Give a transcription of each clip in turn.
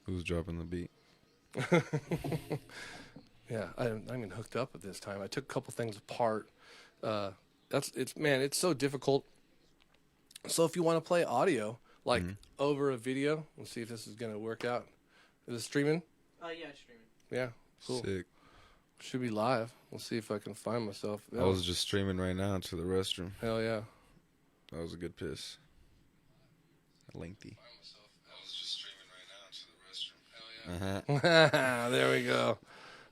Who's dropping the beat? Yeah, I'm even hooked up at this time. I took a couple things apart. It's so difficult. So if you want to play audio, like over a video, let's see if this is gonna work out. Is it streaming? Yeah, streaming. Yeah, cool. Sick. Should be live. We'll see if I can find myself. I was just streaming right now to the restroom. Hell yeah. That was a good piss. Lengthy. I was just streaming right now to the restroom. Hell yeah. There we go.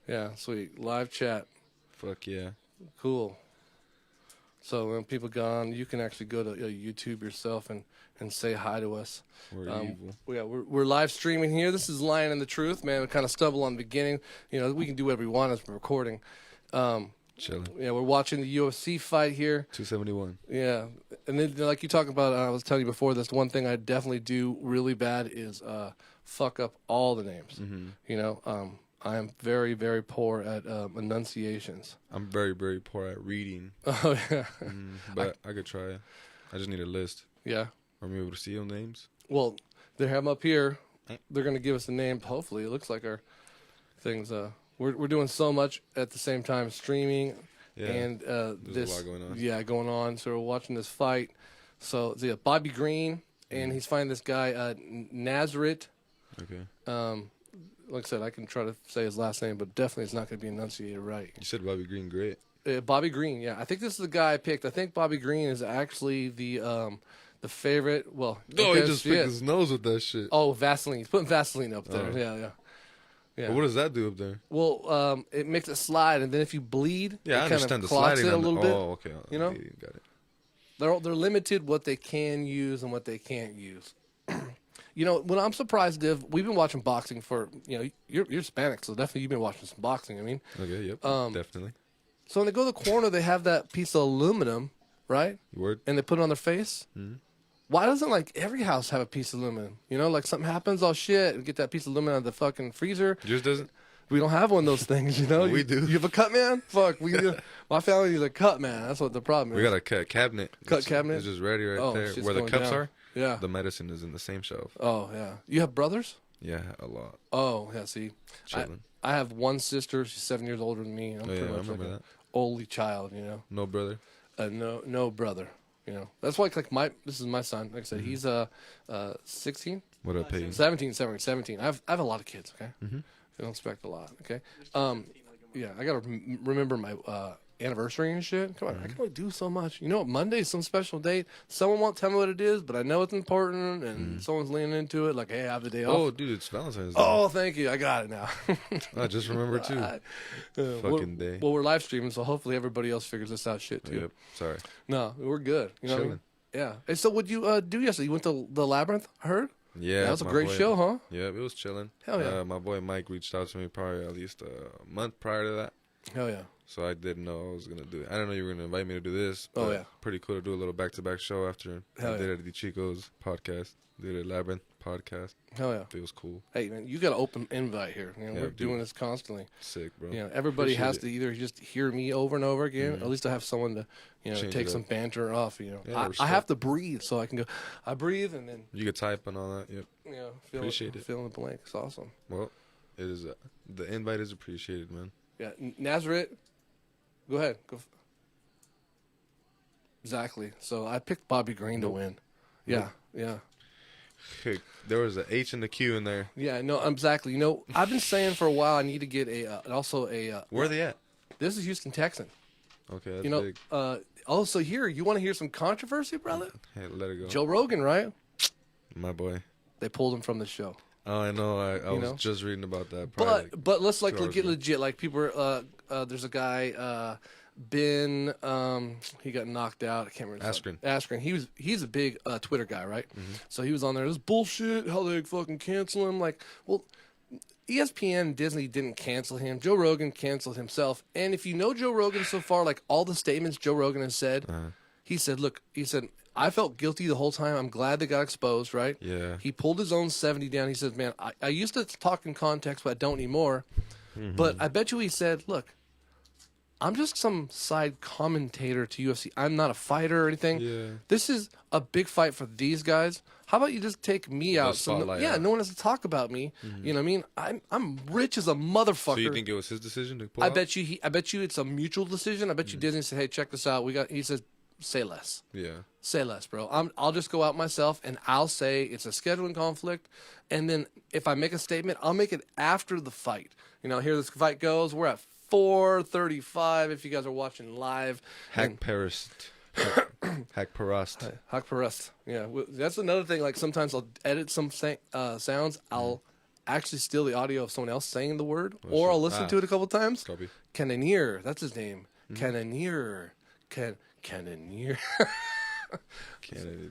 Yeah, sweet. Live chat. Fuck yeah. Cool. So when people go on, you can actually go to YouTube yourself and say hi to us. We're evil. Yeah, we're live streaming here. This is Lion and the Truth, man. We kind of stumble on the beginning. You know, we can do whatever we want as we're recording. Chilling. Yeah, we're watching the UFC fight here. 271. Yeah, and then like you talk about, I was telling you before this. One thing I definitely do really bad is fuck up all the names. Mm-hmm. You know, I am very, very poor at enunciations. I'm very, very poor at reading. Oh yeah, but I could try. I just need a list. yeah. Are we able to see your names? Well, they have them up here. They're going to give us the name. Hopefully, it looks like our things. We're doing so much at the same time, streaming and there's a lot going on. Yeah, going on. So we're watching this fight. So it's Bobby Green, and he's fighting this guy Nazareth. Okay. Like I said, I can try to say his last name, but definitely it's not going to be enunciated right. You said Bobby Green, great. Bobby Green, yeah. I think this is the guy I picked. I think Bobby Green is actually the favorite. Well, No, he just picked his nose with that shit. Oh, Vaseline. He's putting Vaseline up there. Yeah. Well, what does that do up there? Well, it makes it slide, and then if you bleed, Yeah, I it understand kind the of clots sliding it a little bit. Oh, okay. You know? Got it. They're limited what they can use and what they can't use. You know, when I'm surprised, Div, we've been watching boxing for, you know, you're Hispanic, so definitely you've been watching some boxing. I mean, Okay, yep, definitely. so when they go to the corner, they have that piece of aluminum, right? Word. And they put it on their face. Mm-hmm. Why doesn't like every house have a piece of aluminum? You know, like something happens, oh shit, and get that piece of aluminum out of the fucking freezer. Yours doesn't? We don't have one of those things, you know. We do. You have a cut man? Fuck, my family is a cut man. That's what the problem is. We got a cut cabinet. Cabinet? It's just ready right Oh, there. shit's Where the going cups down. are, Yeah. the medicine is in the same shelf. Oh yeah. You have brothers? Yeah, a lot. Oh yeah. See, Chilling. I have one sister. She's 7 years older than me. I'm pretty I much remember like that. an only child. You know. No brother? No brother. You know. That's why this is my son. Like I said, he's 16, What up, Peyton? 17. I have a lot of kids. Okay. Mm-hmm. I don't expect a lot. Okay. Yeah, I gotta remember my anniversary and shit. Come on, I can only do so much. You know what? Monday's some special date. Someone won't tell me what it is, but I know it's important, and someone's leaning into it. Like, hey, I have the day off. Oh, dude, it's Valentine's Day. Oh, thank you. I got it now. I just remember, too. Fucking day. Well, we're live streaming, so hopefully everybody else figures this out shit, too. Yep, sorry. No, we're good. You know what I mean? Chilling. Yeah. Hey, so what'd you do yesterday? You went to the Labyrinth, I heard? Yeah. That was a my great boy- show, huh? Yeah, it was chilling. Hell yeah. My boy Mike reached out to me probably at least a month prior to that. Hell yeah. So I didn't know I was going to do it. I didn't know you were going to invite me to do this. Oh, but yeah. Pretty cool to do a little back-to-back show after Hell I did yeah. it at the Chico's podcast. Did a Labyrinth podcast. Hell yeah. It was cool. Hey, man, you got an open invite here. You know, Yeah, we're dude. doing this constantly. Sick, bro. You know, everybody Appreciate has it. to either just hear me over and over again, or at least I have someone to, you know, Change take it some up. banter off. You know, Yeah, I respect. have to breathe, so I can go. I breathe and then, You could type and all that. Yep. you know, Appreciate it. fill in the blank. It's awesome. Well, it is. The invite is appreciated, man. Yeah, Nazareth. Go ahead. Exactly. So I picked Bobby Green to win. Yeah, yeah. Hey, there was an H and a Q in there. Yeah, no, exactly. You know, I've been saying for a while I need to get also a. Where are they at? This is Houston Texan. Okay, that's You know, big. also here, you want to hear some controversy, brother? Hey, let it go. Joe Rogan, right? My boy. They pulled him from the show. Oh, I know. I was know? just reading about that. probably But let's like 2 hours get ago. legit. Like people are, there's a guy Ben he got knocked out. I can't remember. his name. Askren. He's a big Twitter guy, right? So he was on there. This bullshit. How they fucking cancel him? Like, well, ESPN and Disney didn't cancel him. Joe Rogan canceled himself. And if you know Joe Rogan so far, like all the statements Joe Rogan has said, he said, look, I felt guilty the whole time. I'm glad they got exposed, right? Yeah. He pulled his own 70 down. He said, man, I used to talk in context, but I don't anymore. But I bet you he said, look, I'm just some side commentator to UFC. I'm not a fighter or anything. Yeah. This is a big fight for these guys. How about you just take me out? So no one has to talk about me. You know what I mean? I'm rich as a motherfucker. So you think it was his decision to pull I out? bet you it's a mutual decision. I bet you Disney said, "Hey, check this out. He says, say less. Yeah. Say less, bro. I'll just go out myself and I'll say it's a scheduling conflict. And then if I make a statement, I'll make it after the fight. You know, here this fight goes. We're at 4:35 if you guys are watching live. Hack Paris. Hack Parast. Hack Parast. Yeah, that's another thing. Like sometimes I'll edit some sounds. I'll actually steal the audio of someone else saying the word, or I'll listen to it a couple times. Copy. Cannoneer. That's his name. Cannoneer. Cannoneer.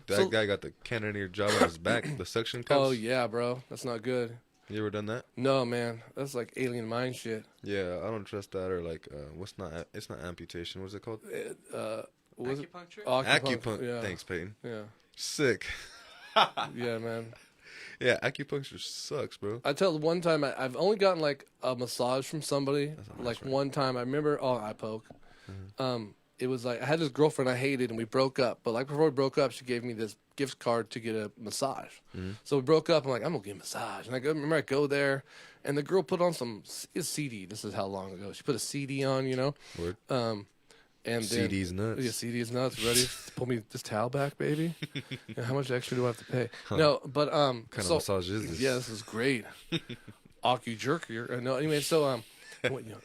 That guy got the cannoneer job on his back, the suction cups. Oh, yeah, bro. That's not good. You ever done that? No, man. That's like alien mind shit. Yeah, I don't trust that. Or like, it's not amputation. What's it called? Acupuncture? Acupuncture. Yeah. Thanks, Peyton. Yeah. Sick. Yeah, man. Yeah, acupuncture sucks, bro. I tell one time I've only gotten like a massage from somebody. Like right. one time I remember, eye poke. It was like I had this girlfriend I hated and we broke up. But like before we broke up, she gave me this gift card to get a massage. So we broke up. I'm like, I'm gonna get a massage. And remember I go there, and the girl put on some CD. This is how long ago she put a CD on, you know. Word. And CD's nuts. Yeah, CD's nuts. Ready? Pull me this towel back, baby. Yeah, how much extra do I have to pay? No, but What kind of massage is this? Yeah, this is great. Aku jerker. No, anyway, so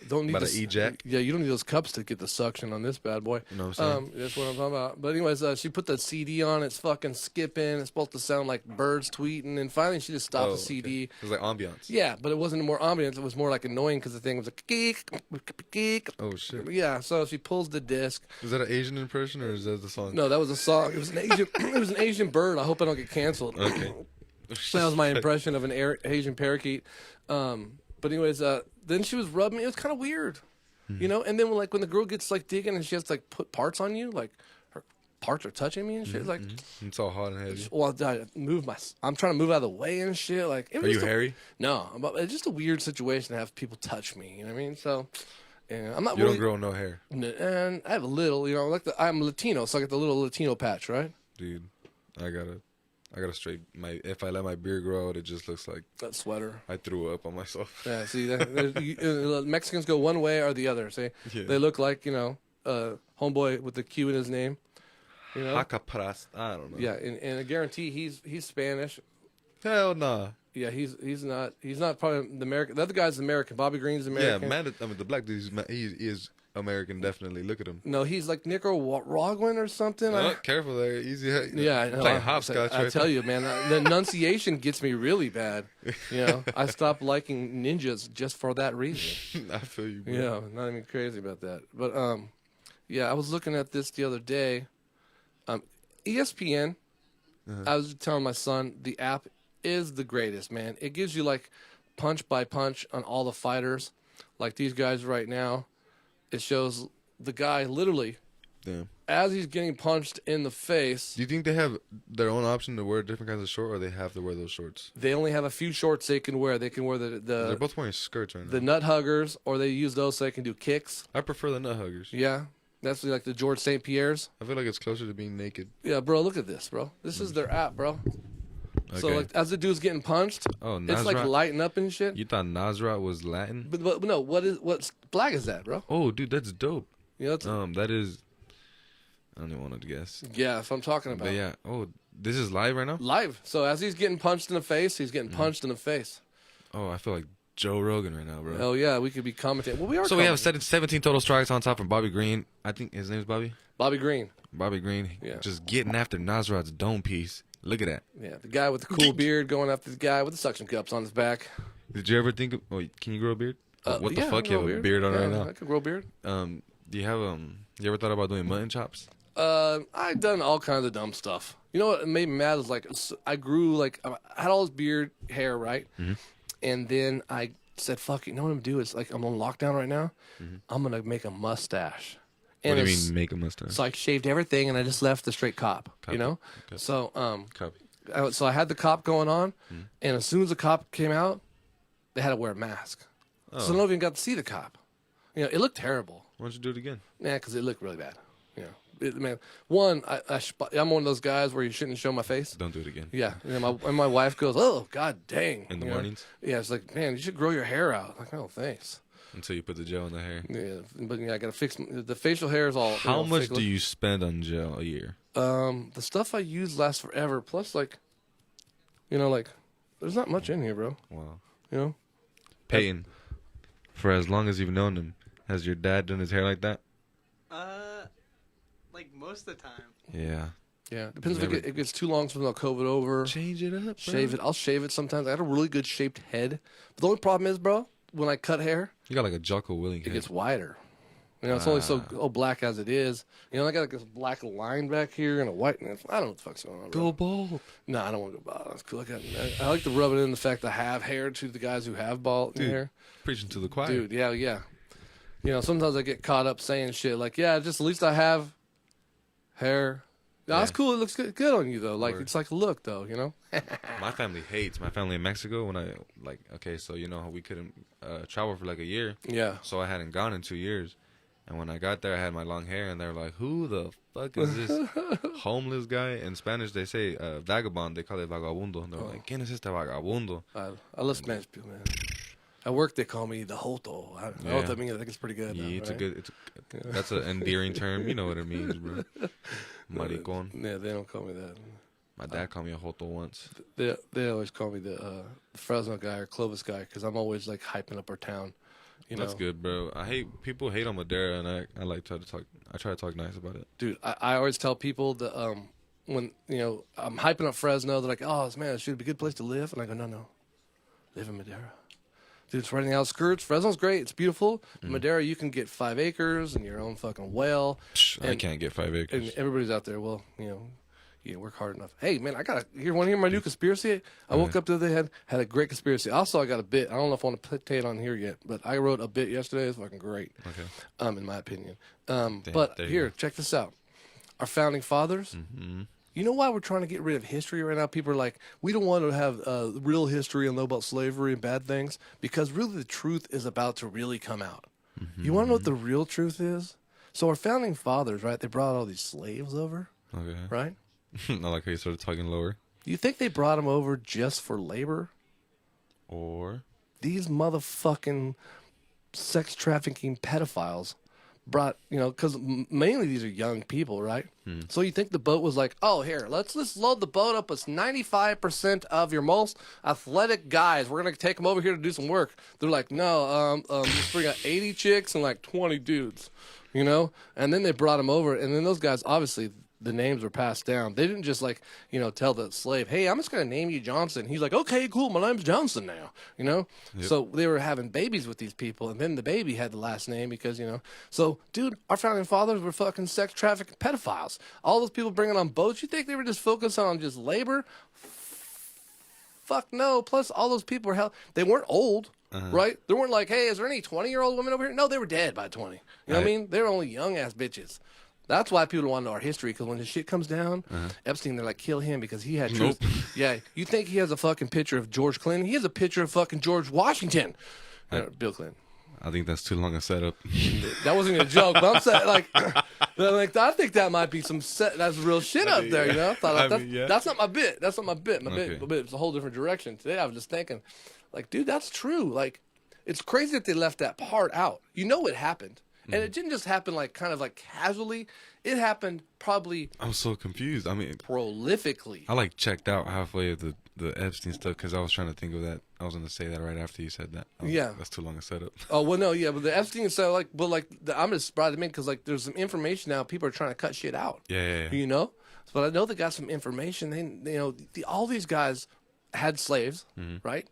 don't need about to eject. Yeah, you don't need those cups to get the suction on this bad boy. You know what I'm saying? That's what I'm talking about. But anyways, she put the CD on. It's fucking skipping. It's supposed to sound like birds tweeting. And finally, she just stopped the CD. Okay. It was like ambiance. Yeah, but it wasn't more ambience. It was more like annoying because the thing was like geek. Oh shit. Yeah, so she pulls the disc. Is that an Asian impression or is that the song? No, that was a song. It was an Asian. It was an Asian bird. I hope I don't get canceled. Okay. That was my impression of an Asian parakeet. But anyways, then she was rubbing me. It was kind of weird, you know. And then when the girl gets like digging and she has to like put parts on you, like her parts are touching me and shit. Like It's all hot and heavy. well, I'm trying to move out of the way and shit. Like, Are you hairy? No, it's just a weird situation to have people touch me. You know what I mean? So, and I'm not. You really, don't grow no hair, and I have a little. You know, I'm Latino, so I get the little Latino patch, right? dude. I gotta straight if I let my beard grow out, it just looks like That sweater. I threw up on myself. Yeah, see, Mexicans go one way or the other. See, Yeah. they look like homeboy with the Q in his name. You know? Hacapras. I don't know. Yeah, and I guarantee he's Spanish. Hell nah. Yeah, he's not probably the American. The other guy's American. Bobby Green's American. Yeah, man. I mean, the black dude, he is American, definitely. Look at him. No, he's like Nicaraguan or something. Oh, careful there. Easy. Yeah, I know. Playing hopscotch I right tell there. you, man, the enunciation gets me really bad. You know, I stopped liking ninjas just for that reason. I feel you, bro. Yeah, not even crazy about that. But yeah, I was looking at this the other day. ESPN. I was telling my son the app is the greatest, man. It gives you like punch by punch on all the fighters, like these guys right now. It shows the guy literally Damn. as he's getting punched in the face. Do you think they have their own option to wear different kinds of shorts, or they have to wear those shorts? They only have a few shorts they can wear. They can wear They're both wearing skirts right now. the nut huggers, or they use those so they can do kicks. I prefer the nut huggers. Yeah, that's like the George St. Pierre's. I feel like it's closer to being naked. Yeah, bro, look at this, bro. This is their app, bro. Okay. So like as the dude's getting punched, Oh, it's like Nasrat? lighting up and shit. You thought Nasrat was Latin? But no, what flag is that, bro? Oh, dude, that's dope. You know, it's, That is. I don't even want to guess. yeah, that's what I'm talking about. But yeah. Oh, this is live right now. Live. So as he's getting punched in the face, he's getting punched in the face. Oh, I feel like Joe Rogan right now, bro. Oh yeah, we could be commentating. Well, we are. So we have commentating. 17 total strikes on top from Bobby Green. I think his name's Bobby. Bobby Green. Bobby Green. Yeah. Just getting after Nasrat's dome piece. Look at that. Yeah, the guy with the cool beard going after the guy with the suction cups on his back. Did you ever think of? Oh, can you grow a beard? What the yeah, fuck? I You grow have a beard on Yeah, right now. I could grow a beard. Do you have You ever thought about doing mutton chops? I've done all kinds of dumb stuff. You know what made me mad is like I grew like I had all this beard hair, right? And then I said, "Fuck it, you know what I'm gonna do? It's like I'm on lockdown right now. I'm gonna make a mustache." What And do you mean make a mustache? So I shaved everything and I just left the straight cop. Copy. You know. Okay. So Copy. so I had the cop going on, and as soon as the cop came out, they had to wear a mask. So no one even got to see the cop. You know, it looked terrible. Why don't you do it again? Nah, because it looked really bad. You know, man. One, I'm one of those guys where you shouldn't show my face. Don't do it again. Yeah, and my wife goes, "Oh, god dang!" In the mornings. Yeah, it's like, man, you should grow your hair out. I'm like, oh, thanks. Until you put the gel in the hair. Yeah, but I gotta fix the facial hair is all. How much do you spend on gel a year? The stuff I use lasts forever. Plus, like, there's not much in here, bro. Wow. You know, Peyton, for as long as you've known him, has your dad done his hair like that? Like most of the time. Yeah. Yeah, depends if it gets too long, so I'll comb it over. Change it up, bro. Shave it. I'll shave it sometimes. I got a really good shaped head. But the only problem is, bro, when I cut hair, you got like a Jocko Willing head. It gets wider. You know, it's only so black as it is. You know, I got like this black line back here and a white. And I don't know what the fuck's going on. Bro. Go bald. No, I don't want to go bald. That's cool. I like to rub it in the fact I have hair to the guys who have bald hair. Preaching to the choir. Dude, yeah. You know, sometimes I get caught up saying shit like, yeah, just at least I have hair. No, that's cool. It looks good on you, though. Like, it's like a look, though, you know? My family hates. My family in Mexico, when so you know how we couldn't travel for like a year. Yeah. So I hadn't gone in 2 years. And when I got there, I had my long hair, and they were like, who the fuck is this homeless guy? In Spanish, they say vagabond. They call it vagabundo. And they're like, ¿Quién es este vagabundo? I love Spanish people, man. At work, they call me the Joto. I don't know what that means. I think it's pretty good. Yeah, though, that's an endearing term. You know what it means, bro. Maricon. Yeah, they don't call me that. My dad called me a Joto once. They always call me the Fresno guy or Clovis guy because I'm always like hyping up our town. You know? That's good, bro. People hate on Madera, and I like try to talk nice about it. Dude, I always tell people that when I'm hyping up Fresno, they're like, "Oh man, it should be a good place to live," and I go, "No, live in Madera." Dude, it's right in the outskirts. Fresno's great. It's beautiful. Madera, you can get 5 acres and your own fucking well. I can't get 5 acres. And everybody's out there. Well, you work hard enough. Hey, man, want to hear my new conspiracy? I woke up the other day, had a great conspiracy. Also, I got a bit. I don't know if I want to play it on here yet, but I wrote a bit yesterday. It's fucking great. Okay. In my opinion. But here, check this out. Our founding fathers. Mm-hmm. You know why we're trying to get rid of history right now? People are like, we don't want to have real history and know about slavery and bad things because really the truth is about to really come out. Mm-hmm. You want to know what the real truth is? So our founding fathers, right, they brought all these slaves over, right? I like how you started talking lower. You think they brought them over just for labor? Or? These motherfucking sex trafficking pedophiles brought, because mainly these are young people, right? So you think the boat was like, oh, here, let's load the boat up with 95% of your most athletic guys. We're going to take them over here to do some work. They're like, no, just bring out 80 chicks and like 20 dudes, And then they brought them over, and then those guys, obviously, the names were passed down. They didn't just tell the slave, hey, I'm just going to name you Johnson. He's like, okay, cool. My name's Johnson now, Yep. So they were having babies with these people. And then the baby had the last name because, So, dude, our founding fathers were fucking sex trafficking pedophiles. All those people bringing on boats, you think they were just focused on just labor? Fuck no. Plus, all those people they weren't old. Right? They weren't like, hey, is there any 20-year-old women over here? No, they were dead by 20. You know what I mean? They were only young-ass bitches. That's why people want to know our history, because when his shit comes down, Epstein, they're like, kill him because he had truth. Nope. Yeah, you think he has a fucking picture of George Clinton? He has a picture of fucking George Washington. Bill Clinton. I think that's too long a setup. That wasn't a joke, but I'm saying, I think that might be that's real shit up there, That's not my bit. That's not my bit. My bit it's a whole different direction. Today I was just thinking, dude, that's true. It's crazy that they left that part out. It happened. And it didn't just happen kind of casually. It happened probably. I'm so confused. I mean, prolifically. I checked out halfway of the Epstein stuff because I was trying to think of that. I was going to say that right after you said that. That's too long a setup. Oh well, no, yeah, but the Epstein stuff, I'm just brought them in because there's some information now. People are trying to cut shit out. Yeah. But I know they got some information. All these guys had slaves, right?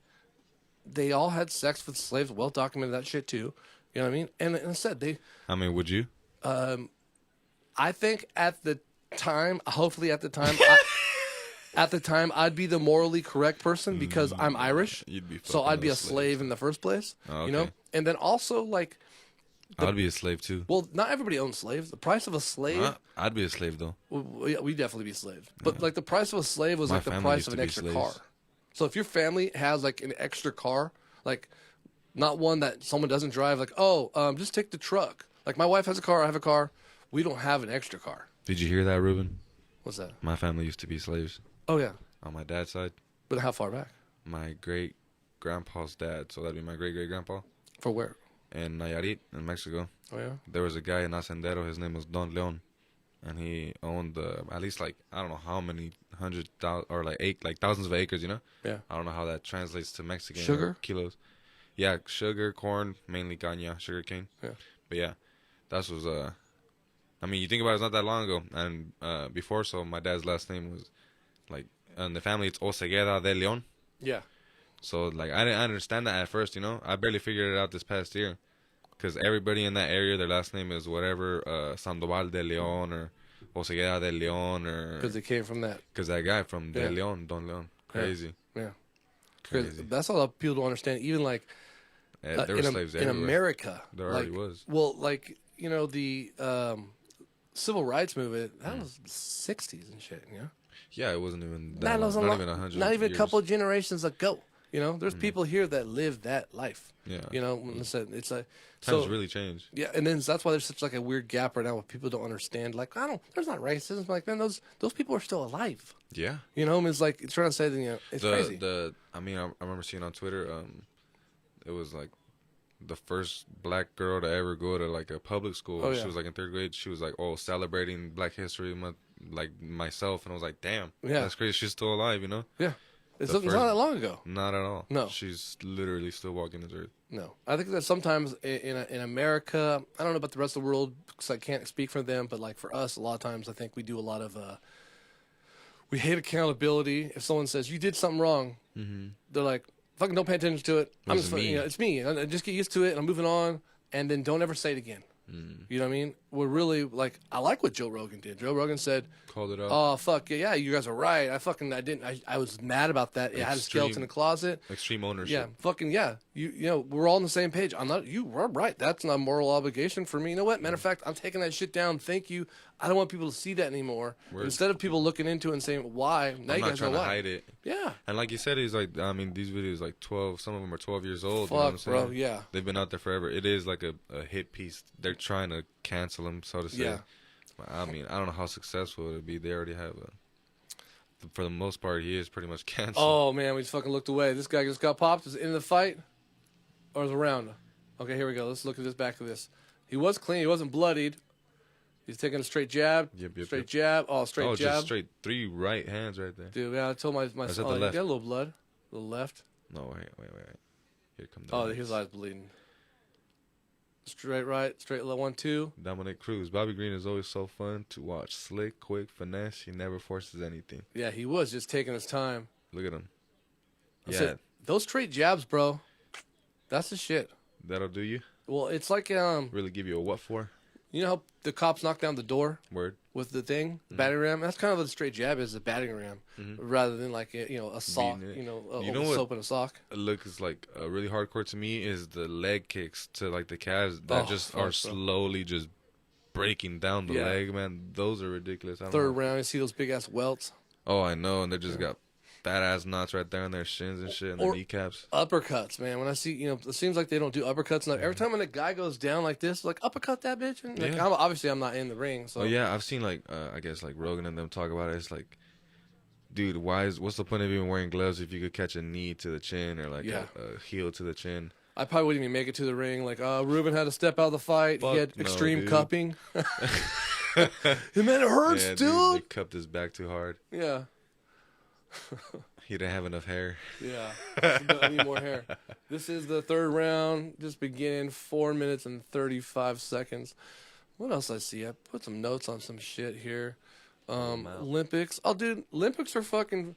They all had sex with slaves. Well documented that shit too. You know what I mean? And I said would you? I think at the time, hopefully at the time, I'd be the morally correct person because I'm Irish. You'd be so I'd be a slave in the first place. Oh, okay. And then also I'd be a slave too. Well, not everybody owns slaves. The price of a slave. I'd be a slave though. We'd definitely be slaves. But the price of a slave was the price of an extra car. So if your family has an extra car, not one that someone doesn't drive, just take the truck. Like my wife has a car, I have a car. We don't have an extra car. Did you hear that, Ruben? What's that? My family used to be slaves. Oh yeah. On my dad's side. But how far back? My great grandpa's dad, so that'd be my great great grandpa. For where? In Nayarit, in Mexico. Oh yeah. There was a guy in Hacendero. His name was Don Leon, and he owned at least like I don't know how many 100,000 or like thousands of acres. You know. Yeah. I don't know how that translates to Mexican sugar kilos. Yeah, sugar, corn, mainly caña, sugar cane. Yeah. But yeah, that was I mean, you think about it, it's not that long ago, and before, so my dad's last name was like in the family it's Osegueda de Leon. Yeah. So like I didn't understand that at first, you know. I barely figured it out this past year, because everybody in that area, their last name is whatever, Sandoval de Leon or Osegueda de Leon, or because it came from that. Because that guy from De Leon, Don Leon, crazy. Yeah. Crazy. That's all people don't understand. Even like there were slaves in America. There already was. Well, like you know the civil rights movement that was the '60s and shit. You know. Yeah, it wasn't even that not even 100. Not even years. a couple of generations ago. You know, there's people here that live that life. Yeah. You know, it's like times really changed. Yeah, and then that's why there's such like a weird gap right now where people don't understand. Like, there's not racism. Like, man, those people are still alive. Yeah. You know, it's like it's trying to say that it's crazy. I mean, I remember seeing on Twitter, it was like the first black girl to ever go to like a public school. Oh, yeah. She was like in 3rd grade. She was like, celebrating Black History Month, like myself, and I was like, damn, that's crazy. She's still alive, you know? Yeah. It's not that long ago. Not at all. No. She's literally still walking this earth. No. I think that sometimes in America, I don't know about the rest of the world because I can't speak for them, but like for us, a lot of times I think we do a lot of, we hate accountability. If someone says, you did something wrong, they're like, fucking don't pay attention to it. It's me. I just get used to it and I'm moving on, and then don't ever say it again. You know what I mean? We're really like, I like what Joe Rogan did. Joe Rogan said, called it out. Oh, fuck. Yeah, you guys are right. I was mad about that. I had a skeleton in the closet. Extreme ownership. Yeah, fucking yeah. You know, we're all on the same page. You were right. That's not a moral obligation for me. You know what? Matter of fact, I'm taking that shit down. Thank you. I don't want people to see that anymore. Instead of people looking into it and saying, why? Now I'm you not guys trying know to why. hide it. Yeah. And like you said, these videos like 12, some of them are 12 years old. Fuck, you know what I'm saying? bro, yeah. They've been out there forever. It is like a hit piece. They're trying to cancel them, so to say. Yeah. I mean, I don't know how successful it'll be. They already have for the most part, he is pretty much canceled. Oh, man, we just fucking looked away. This guy just got popped. Is it in the fight? Or is it around? Okay, here we go. Let's look at this back of this. He was clean. He wasn't bloodied. He's taking a straight jab. Straight jab. Oh, straight jab. Just straight 3 right hands right there. Dude, yeah, I told my son, you got a little blood. A little left. No, wait. Here comes the Oh, his eye's bleeding. Straight right, straight 1-2. Dominic Cruz. Bobby Green is always so fun to watch. Slick, quick, finesse. He never forces anything. Yeah, he was just taking his time. Look at him. Those straight jabs, bro. That's the shit. That'll do you? Well, it's like really give you a what for? You know how the cops knock down the door? Word. With the thing, battering ram. That's kind of what a straight jab is, a battering ram, rather than like a sock. Soap in a sock. Looks like really hardcore to me is the leg kicks to like the calves that are slowly just breaking down the leg, man. Those are ridiculous. Third round, you see those big ass welts. Oh, I know, and they just got fat ass knots right there on their shins and shit, and their kneecaps. Uppercuts, man. When I see, it seems like they don't do uppercuts. Every time when a guy goes down like this, like uppercut that bitch. And obviously I'm not in the ring, so. Oh yeah, I've seen like I guess like Rogan and them talk about it. It's like, dude, what's the point of even wearing gloves if you could catch a knee to the chin or like a heel to the chin? I probably wouldn't even make it to the ring. Like, Ruben had to step out of the fight. He had extreme cupping. Man, it hurts, dude. He cupped his back too hard. Yeah. He didn't have enough hair. Yeah. I need more hair. This is the third round. Just beginning. 4 minutes and 35 seconds. What else I see? I put some notes on some shit here. Olympics. Oh, dude. Olympics are fucking...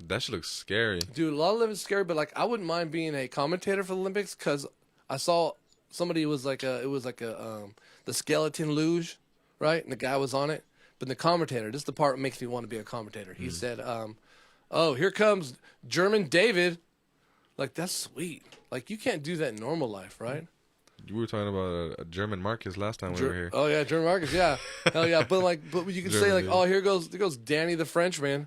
that shit looks scary. Dude, a lot of them is scary, but like I wouldn't mind being a commentator for the Olympics because I saw somebody was like the skeleton luge, right? And the guy was on it. But the commentator, this is the part that makes me want to be a commentator. He said, oh, here comes German David. Like, that's sweet. Like, you can't do that in normal life, right? We were talking about a German Marcus last time we were here. Oh, yeah, German Marcus, yeah. Hell yeah. But you can say, like, oh, here goes Danny the Frenchman.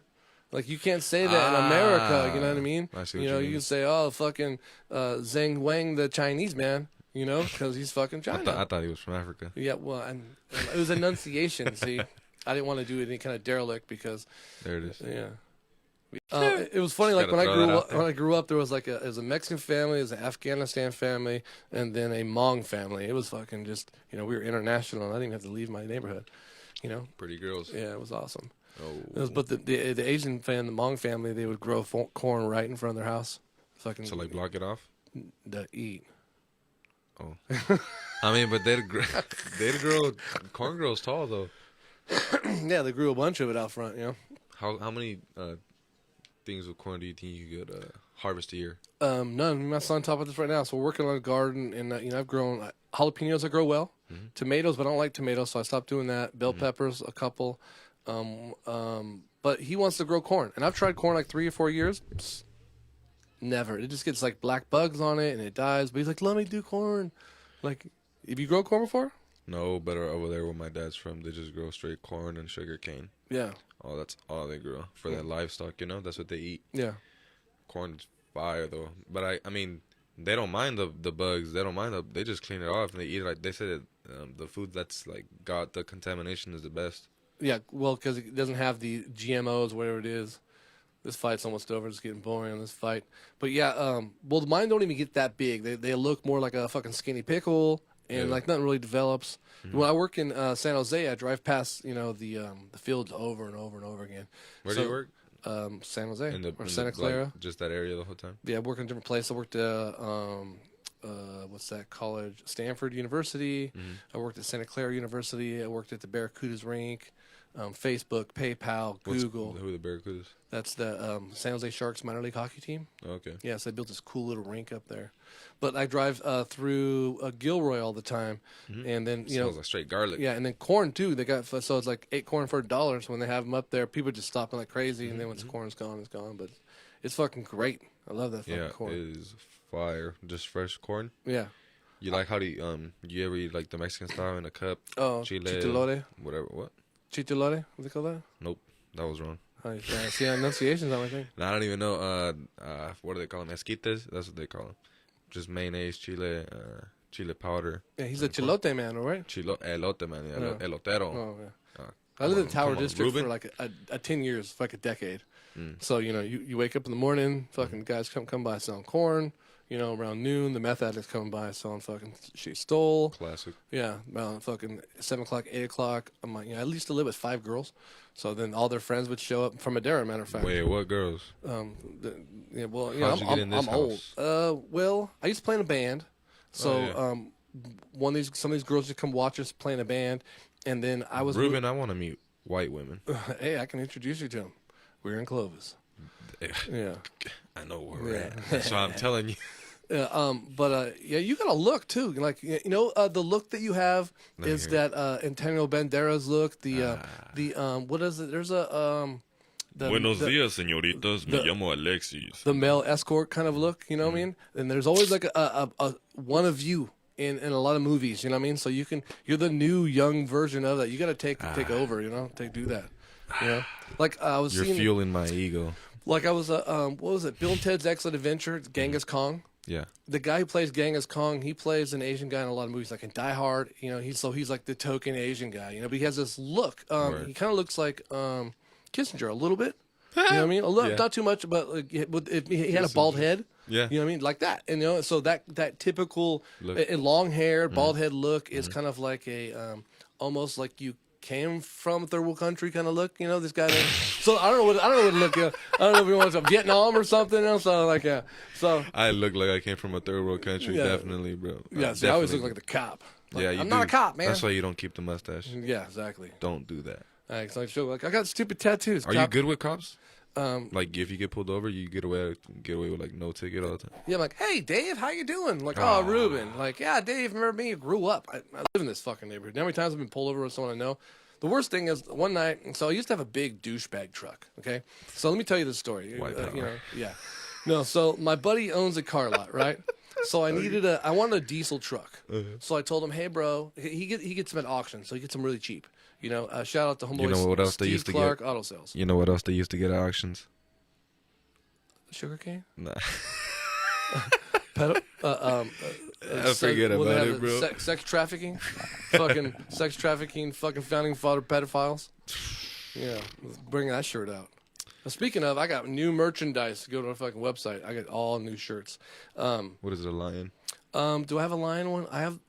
Like, you can't say that in America, you know what I mean? I see you can say, oh, fucking Zheng Wang the Chinese man. You know, because he's fucking China. I thought he was from Africa. Yeah, well, and it was enunciation. See, I didn't want to do any kind of derelict because there it is. Yeah. It was funny, like when I grew up, there was like a Mexican family, there's an Afghanistan family, and then a Hmong family. It was fucking just, we were international, and I didn't even have to leave my neighborhood, Pretty girls. Yeah, it was awesome. Oh. But the Asian the Hmong family, they would grow corn right in front of their house. Fucking. So like block it off? To eat. Oh. I mean, but they'd grow, corn grows tall though. Yeah, they grew a bunch of it out front, How many things of corn do you think you could harvest a year? None. My son top of this right now. So we're working on a garden, and I've grown jalapenos. I grow well. Mm-hmm. Tomatoes, but I don't like tomatoes, so I stopped doing that. Bell peppers, a couple. But he wants to grow corn, and I've tried corn like 3 or 4 years. Psst, never. It just gets like black bugs on it, and it dies. But he's like, "Let me do corn." Like, have you grown corn before? No, but over there where my dad's from, they just grow straight corn and sugar cane. Yeah. Oh, that's all they grow for their livestock. That's what they eat. Yeah. Corn's fire though, but I mean, they don't mind the bugs. They don't mind they just clean it off and they eat it. Like they said, the food that's like got the contamination is the best. Yeah, well, because it doesn't have the GMOs, whatever it is. This fight's almost over. It's getting boring on this fight. But yeah, well, mine don't even get that big. They look more like a fucking skinny pickle, and like nothing really develops. Mm-hmm. When I work in San Jose, I drive past the fields over and over and over again. Where do you work? San Jose or Santa Like, Clara. just that area the whole time? Yeah, I work in a different place. I worked at what's that college? Stanford University. Mm-hmm. I worked at Santa Clara University. I worked at the Barracudas rink. Facebook, PayPal, Google. Who are the Barracudas? That's the San Jose Sharks minor league hockey team. Okay. Yeah, so they built this cool little rink up there. But I drive through Gilroy all the time, and then smells like straight garlic. Yeah, and then corn too. They got so it's like 8 corn for $1. So when they have them up there, people just stopping like crazy, and then once the corn's gone, it's gone. But it's fucking great. I love that fucking corn. Yeah, it is fire. Just fresh corn. Yeah. You like how you ever eat like the Mexican style in a cup? Oh, chile, chitolore. Whatever. What? Chitolore? What do they call that? Nope, that was wrong. See, enunciation's not my thing. No, I don't even know. What do they call them? Esquites? That's what they call them. Just mayonnaise, chile powder. Yeah, he's a chilote man, right? Elote man, yeah. Elotero. Oh, yeah. I lived in Tower District for like a 10 years, like a decade. So, you wake up in the morning, fucking guys come by selling corn. Around noon, the meth addicts coming by selling fucking she stole. Classic. Yeah, around fucking 7 o'clock, 8 o'clock. I'm like, I used to live with 5 girls, so then all their friends would show up from Madera. Matter of fact. Wait, what girls? How'd you get in this house? Old. Well, I used to play in a band, so some of these girls would come watch us play in a band, and then I was Ruben. I want to meet white women. Hey, I can introduce you to them. We're in Clovis. Yeah, I know where we're at. That's why I'm telling you. You gotta look too. Like the look that you have is that Antonio Banderas look. What is it? There's a Buenos días, señoritas. Me llamo Alexis. The male escort kind of look. You know what I mean? And there's always like a one of you in a lot of movies. You know what I mean? So you're the new young version of that. You gotta take over. Do that. Like I was. You're fueling my ego. Like I was what was it? Bill and Ted's Excellent Adventure. It's Genghis Kong. Yeah. The guy who plays Genghis Kong, he plays an Asian guy in a lot of movies, like in Die Hard. He's like the token Asian guy. But he has this look. He kind of looks like Kissinger a little bit. You know what I mean? A little, not too much, but he had a bald head. Yeah. You know what I mean? Like that. And so that typical long hair, bald head look is kind of like a almost like you came from a third world country kind of look, this guy. So I don't know what look. I don't know if he wants to Vietnam or something else. So I look like I came from a third world country, definitely, bro. Yeah, I always look like the cop. I'm not a cop, man. That's why you don't keep the mustache. Yeah, exactly. Don't do that. Like I got stupid tattoos. Are you good with cops? Like if you get pulled over, you get away with like no ticket all the time. Yeah, I'm like, hey Dave, how you doing? Like, oh Ruben. Like, yeah, Dave, remember me? You grew up. I live in this fucking neighborhood. How many times I've been pulled over with someone I know? The worst thing is one night. So I used to have a big douchebag truck. Okay, so let me tell you this story. White power. Yeah. No, so my buddy owns a car lot, right? So I wanted a diesel truck. So I told him, hey bro, he gets them at auction, so he gets them really cheap. Shout out to homeboy. You know what else Steve they used to Clark get? Auto Sales. You know what else they used to get at auctions? Sugar cane? Nah. Forget about it, bro. Sex trafficking, fucking sex trafficking, fucking founding father pedophiles. Yeah, bring that shirt out. Speaking of, I got new merchandise. Go to our fucking website. I got all new shirts. What is it, a lion? Do I have a lion one? I have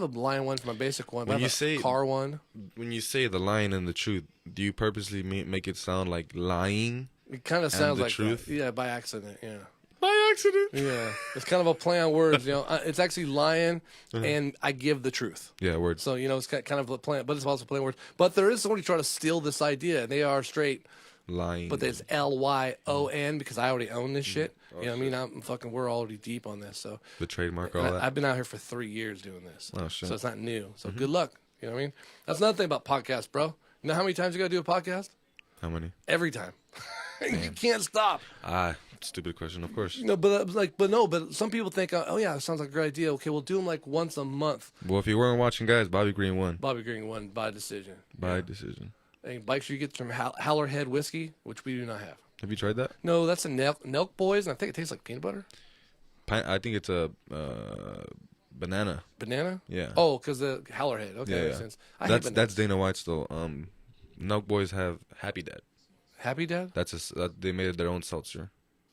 a lion one for my basic one. When you say car one, when you say the lion and the truth, do you purposely make it sound like lying? It kind of sounds the like truth? that. Yeah, by accident. Yeah. By accident. Yeah, it's kind of a play on words. It's actually lion, and I give the truth. Yeah, words. So it's kind of a play, but it's also playing words. But there is somebody trying to steal this idea, and they are straight. Lying. But it's LYON because I already own this shit. You know what I mean? We're already deep on this. So the trademark, all that. I've been out here for 3 years doing this. Oh, shit. So it's not new. So good luck. You know what I mean? That's another thing about podcasts, bro. You know how many times you got to do a podcast? How many? Every time. You can't stop. Stupid question, of course. But some people think, oh yeah, it sounds like a great idea. Okay, we'll do them like once a month. Well, if you weren't watching, guys, Bobby Green won. Bobby Green won by decision. By decision. And bike sure you get some Hallerhead whiskey, which we do not have. Have you tried that? No, that's a Nelk Boys, and I think it tastes like peanut butter. I think it's a banana. Banana? Yeah. Oh, because the Hallerhead. Okay, that makes sense. That's Dana White's though. Nelk Boys have Happy Dad. Happy Dad? They made their own seltzer.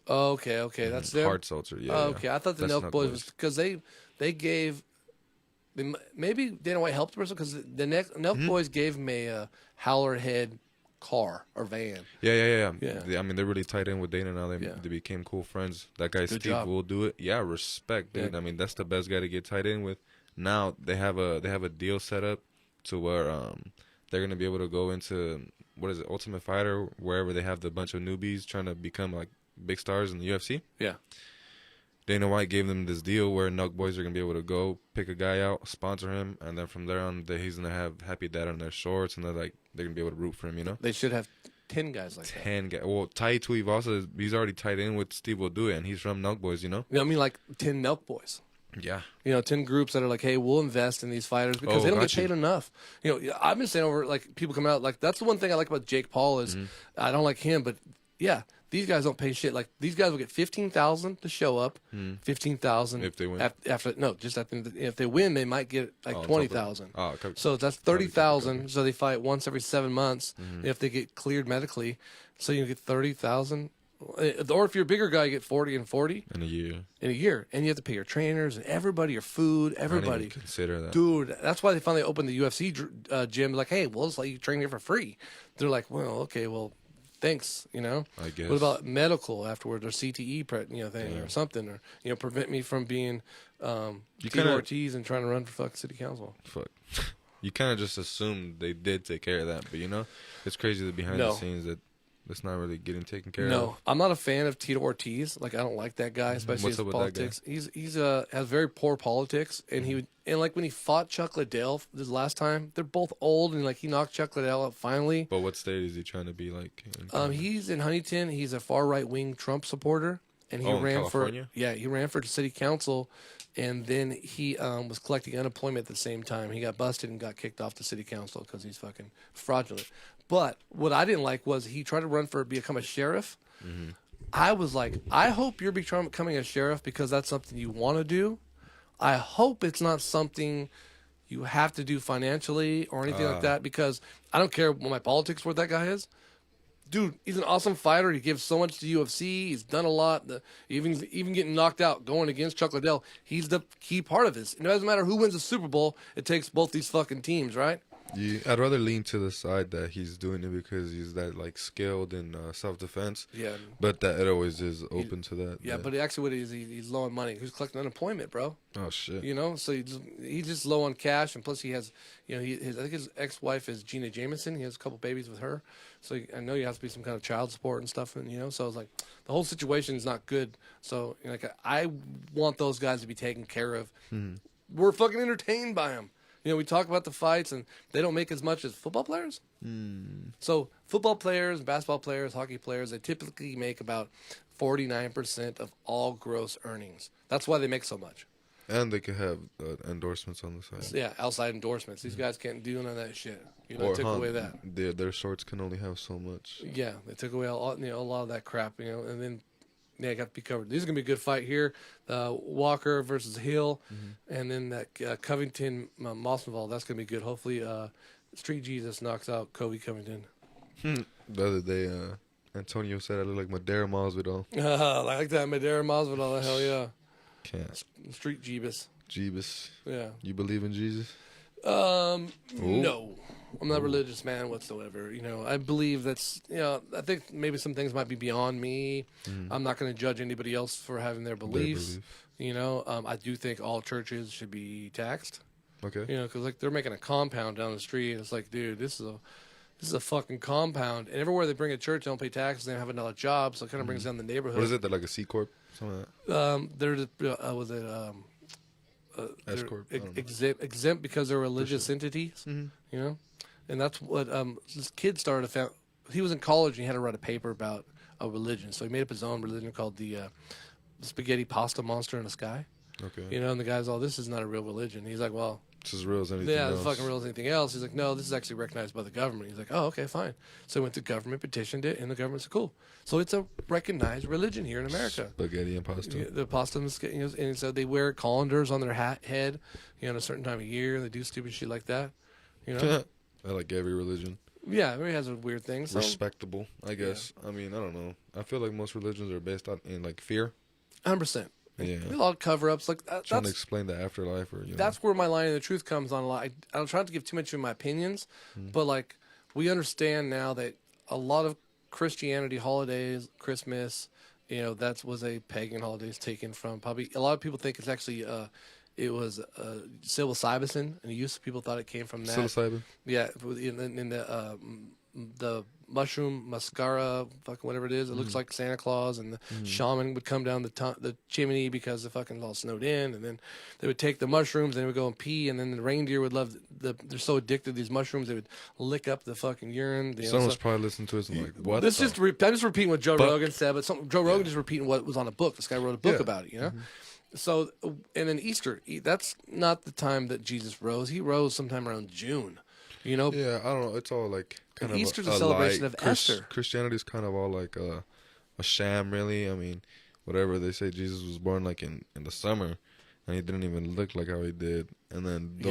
Oh, okay, that's their hard seltzer. Yeah. Oh, okay, I thought the Nelk Boys was because they gave. Maybe Dana White helped person because the Nelk Boys gave me a Hallerhead car or van. Yeah. I mean, they're really tied in with Dana now. They became cool friends. That guy Good Steve job. will do it. Yeah, respect, dude. Yeah. I mean, that's the best guy to get tied in with. Now they have a deal set up to where they're gonna be able to go into Ultimate Fighter, wherever they have the bunch of newbies trying to become like big stars in the UFC. Yeah. Dana White gave them this deal where Nelk Boys are going to be able to go pick a guy out, sponsor him, and then from there on, he's going to have Happy Dad on their shorts, and they're going to be able to root for him, you know? They should have 10 guys like 10 guys. Well, Tai Tuivasa, he's already tied in with Steve will do it, and he's from Nelk Boys, you know? I mean, like 10 Nelk Boys. Yeah. 10 groups that are like, hey, we'll invest in these fighters because they don't get paid enough. I've been saying over, like, people coming out, like, that's the one thing I like about Jake Paul is I don't like him, but yeah. These guys don't pay shit. Like these guys will get $15,000 to show up. $15,000 if they win. If they win, they might get like $20,000. Oh, okay. So that's $30,000. So they fight once every 7 months. If they get cleared medically, so you get $30,000. Or if you're a bigger guy, you get 40 and 40 in a year. And you have to pay your trainers and everybody, your food, everybody. I didn't even consider that, dude. That's why they finally opened the UFC gym. Like, hey, we'll just let you train here for free. They're like, well, okay, well. Thanks, I guess. What about medical afterwards or CTE, thing or something, or prevent me from being Tito Ortiz and trying to run for fucking city council. Fuck. You kind of just assumed they did take care of that, but it's crazy that behind the scenes that it's not really getting taken care of. No, I'm not a fan of Tito Ortiz. Like I don't like that guy, especially his politics. He's has very poor politics, and like when he fought Chuck Liddell this last time, they're both old, and like he knocked Chuck Liddell out finally. But what state is he trying to be like? He's in Huntington. He's a far right wing Trump supporter, and he ran California? he ran for city council, and then he was collecting unemployment at the same time. He got busted and got kicked off the city council because he's fucking fraudulent. But what I didn't like was he tried to become a sheriff. I was like, I hope you're becoming a sheriff because that's something you want to do. I hope it's not something you have to do financially or anything like that because I don't care what my politics where that guy is. Dude, he's an awesome fighter. He gives so much to UFC. He's done a lot. Even getting knocked out going against Chuck Liddell, he's the key part of this. It doesn't matter who wins the Super Bowl. It takes both these fucking teams, right? Yeah, I'd rather lean to the side that he's doing it because he's that like skilled in self-defense. Yeah, but that it always is open to that. Yeah, but actually, what it is, he's low on money. He's collecting unemployment, bro. Oh shit. So he's just low on cash, and plus he has, I think his ex-wife is Gina Jameson. He has a couple babies with her, so I know you have to be some kind of child support and stuff, and so I was like, the whole situation is not good. So I want those guys to be taken care of. We're fucking entertained by them. We talk about the fights, and they don't make as much as football players. So football players, basketball players, hockey players, they typically make about 49% of all gross earnings. That's why they make so much. And they could have endorsements on the side. Yeah, outside endorsements. These guys can't do none of that shit. They took away that. Their shorts can only have so much. Yeah, they took away a lot of that crap. And then Yeah, got to be covered. This is gonna be a good fight here. Walker versus Hill, and then that Covington Masvidal. That's gonna be good. Hopefully, Street Jesus knocks out Kobe Covington. The other day, Antonio said I look like Madera Masvidal. I like that Madera Masvidal. Hell yeah. Can't. Street Jeebus. Jeebus. Yeah. You believe in Jesus? No. I'm not a religious man whatsoever. You know, I believe that's, you know, I think maybe some things might be beyond me. I'm not going to judge anybody else for having their beliefs. You know, I do think all churches should be taxed. Okay. You know, because like they're making a compound down the street. And it's like, dude, this is a fucking compound. And everywhere they bring a church, they don't pay taxes. They don't have another job, so it kind of brings down the neighborhood. What is it? They're like a C corp, something like that. There's was it S corp. exempt because they're religious entities. You know, and that's what this kid started. He was in college and he had to write a paper about a religion, so he made up his own religion called the spaghetti pasta monster in the sky. Okay. You know, and the guy's all, this is not a real religion. He's like, well, it's as real as anything else. Yeah, it's fucking real as anything else. He's like, no, this is actually recognized by the government. He's like, oh, okay, fine. So he went to government, petitioned it, and the government said, cool. So it's a recognized religion here in America. Spaghetti and pasta. Yeah, the pasta, and so they wear colanders on their head, you know, at a certain time of year. They do stupid shit like that, you know. I like every religion. Yeah, everybody has a weird thing. So. Respectable, I guess. Yeah. I mean, I don't know. I feel like most religions are based on in like fear. 100%. Yeah, a lot of cover-ups like that. Trying to explain the afterlife, or that's where my line of the truth comes on a lot. I don't try not to give too much of my opinions, but like we understand now that a lot of Christianity holidays, Christmas, you know, that was a pagan holiday taken from probably. A lot of people think it's actually it was psilocybin, and people thought it came from that. Psilocybin. Yeah, in the mushroom mascara, fucking whatever it is. It looks like Santa Claus, and the shaman would come down the chimney because the fucking all snowed in, and then they would take the mushrooms and they would go and pee, and then the reindeer would love they're so addicted to these mushrooms they would lick up the fucking urine. Someone's probably listening to us and like, what? I'm just repeating what Joe Rogan said, but Joe Rogan just repeating what was on a book. This guy wrote a book about it, you know. So, and then Easter, that's not the time that Jesus rose. He rose sometime around June. You know? Yeah, I don't know. It's all like kind of Easter's a celebration of Esther. Christianity's kind of all like a sham, really. I mean, whatever they say, Jesus was born like in the summer, and he didn't even look like how he did. And then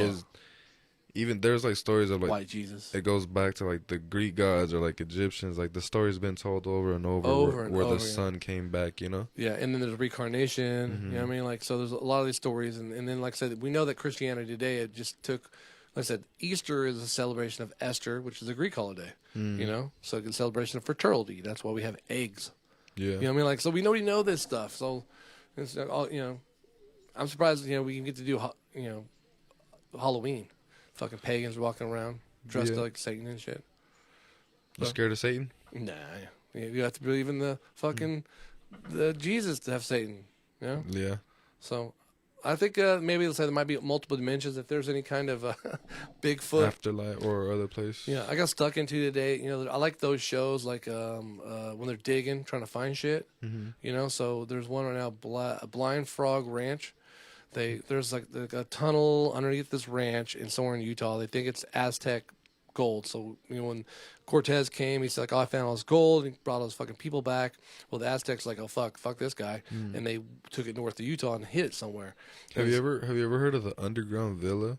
even there's like stories of like white Jesus. It goes back to like the Greek gods or like Egyptians. Like the story's been told over and over where the sun came back. You know? Yeah, and then there's reincarnation. You know what I mean? Like so, there's a lot of these stories, and then like I said, we know that Christianity today it just took. Like I said, Easter is a celebration of Esther, which is a Greek holiday. You know, so it's a celebration of fertility. That's why we have eggs. Yeah, you know what I mean. Like, so we already know this stuff. So, it's all, you know, I'm surprised. You know, we can get to do Halloween. Fucking pagans walking around dressed like Satan and shit. You scared of Satan? Nah, you have to believe in the fucking the Jesus to have Satan. You know? Yeah. So. I think maybe they'll say there might be multiple dimensions if there's any kind of Bigfoot afterlife or other place. Yeah, I got stuck into today. You know, I like those shows like when they're digging, trying to find shit. You know, so there's one right now, Blind Frog Ranch. There's like a tunnel underneath this ranch in somewhere in Utah. They think it's Aztec gold. So you know when Cortez came, he said like, "Oh, I found all this gold." And he brought all those fucking people back. Well, the Aztecs like, "Oh fuck this guy," and they took it north of Utah and hid it somewhere. Have you ever heard of the underground villa?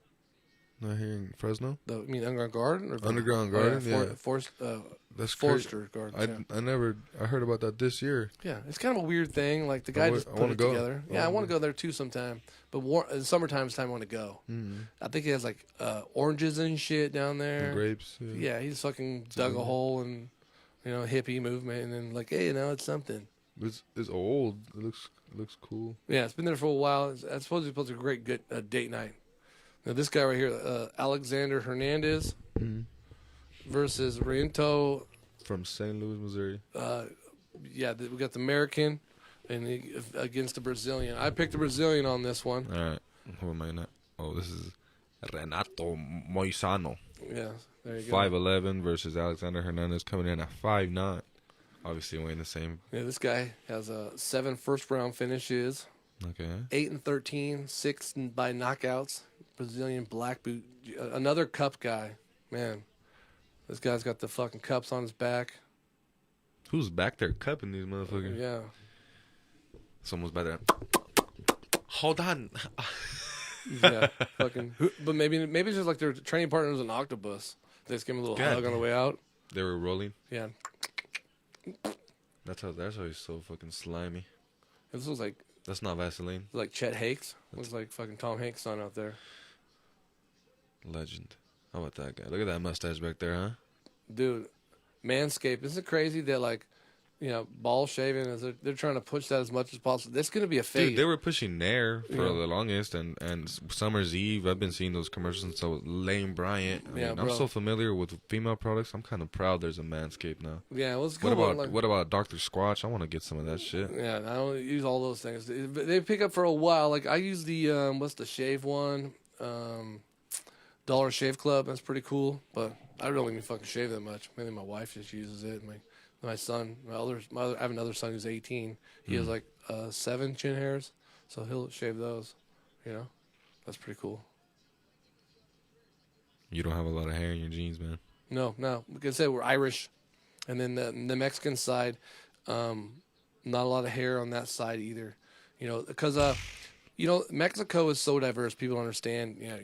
Not here in Fresno. You mean underground garden or underground garden? Yeah, that's Forester Garden. I heard about that this year. Yeah, it's kind of a weird thing. Like the guy just put it together. Yeah, I want to go there too sometime. But summertime is time I want to go. I think he has like oranges and shit down there. And grapes. Yeah, he just fucking dug a hole and hippie movement and then like, hey, it's something. It's old. It looks cool. Yeah, it's been there for a while. I suppose it's supposed to be a great good date night. Now this guy right here, Alexander Hernandez versus Riento from St. Louis, Missouri. We got the American and against the Brazilian. I picked the Brazilian on this one. All right. Who am I not? Oh, this is Renato Moisano. Yeah, there you go. 5'11" versus Alexander Hernandez coming in at 5'9". Obviously weighing the same. Yeah, this guy has 7 first-round finishes. Okay. 8-13, 6 by knockouts. Brazilian black boot. Another cup guy. Man, this guy's got the fucking cups on his back. Who's back there cupping these motherfuckers? Yeah. Someone's by there. Hold on. Yeah, fucking. But maybe it's just like their training partner was an octopus. They just give him a little hug on the way out. They were rolling. Yeah. That's how he's so fucking slimy. This was like. That's not Vaseline. Like Chet Hanks. Looks like fucking Tom Hanks' son out there. Legend. How about that guy? Look at that mustache back there, huh? Dude, Manscaped. Isn't it crazy that like, ball shaving is they're trying to push that as much as possible. That's gonna be a fade. Dude, they were pushing Nair for the longest, and Summer's Eve. I've been seeing those commercials. So Lane Bryant. I'm so familiar with female products. I'm kind of proud there's a Manscaped now. Yeah, well, it's cool. What about Dr. Squatch? I want to get some of that shit. Yeah, I don't use all those things. They pick up for a while. Like I use the what's the shave one? Dollar Shave Club. That's pretty cool, but I don't even fucking shave that much. Mainly my wife just uses it. My son, I have another son who's 18. He has like 7 chin hairs, so he'll shave those. That's pretty cool. You don't have a lot of hair in your jeans, man. No. Like I said, we're Irish, and then the Mexican side, not a lot of hair on that side either. Because Mexico is so diverse. People understand. Yeah,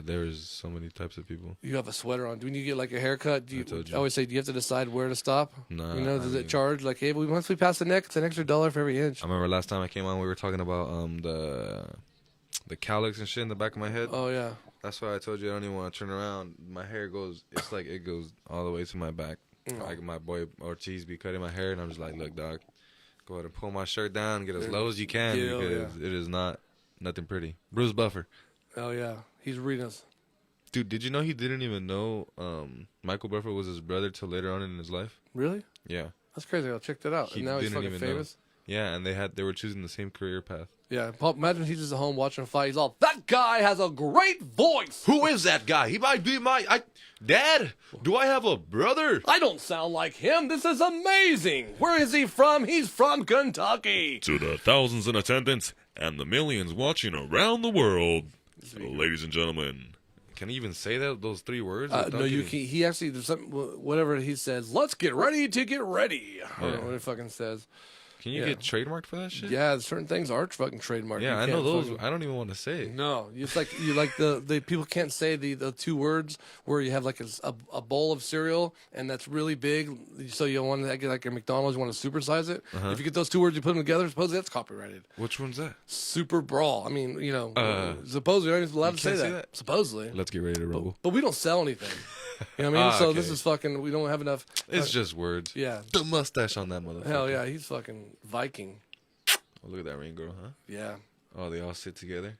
there's so many types of people. You have a sweater on. When you get like a haircut, I told you. always say, do you have to decide where to stop? Nah. Does it charge like, hey, once we pass the neck, it's an extra $1 for every inch? I remember last time I came on, we were talking about the cowlicks and shit in the back of my head. Oh yeah. That's why I told you I don't even want to turn around. My hair goes. It's like it goes all the way to my back. Like my boy Ortiz be cutting my hair, and I'm just like, look, dog, go ahead and pull my shirt down, get as low as you can, because it is nothing pretty. Bruce Buffer. Oh yeah, he's reading us. Dude, did you know he didn't even know Michael Buffer was his brother till later on in his life? Really? Yeah. That's crazy. I checked that out. And now he's fucking famous. Yeah, and they were choosing the same career path. Yeah, imagine he's just at home watching a fight. He's all, that guy has a great voice. Who is that guy? He might be Dad, do I have a brother? I don't sound like him. This is amazing. Where is he from? He's from Kentucky. To the thousands in attendance and the millions watching around the world, ladies and gentlemen. Can he even say those 3 words? No, you can't. He actually, there's something, whatever he says, let's get ready to get ready. I don't know what he fucking says. Can you get trademarked for that shit? Yeah, certain things are fucking trademarked. Yeah, I know those. I don't even want to say it. No, it's like the people can't say the 2 words where you have like a bowl of cereal and that's really big. So you want to get like a McDonald's, you want to supersize it. If you get those 2 words, you put them together. Supposedly that's copyrighted. Which one's that? Super Brawl. I mean, supposedly you're not allowed to say that. Supposedly. Let's get ready to roll. But we don't sell anything. You know what I mean? So this is fucking. We don't have enough. It's just words. Yeah. The mustache on that motherfucker. Hell yeah, he's fucking Viking. Oh, look at that ring girl, huh? Yeah. Oh, they all sit together.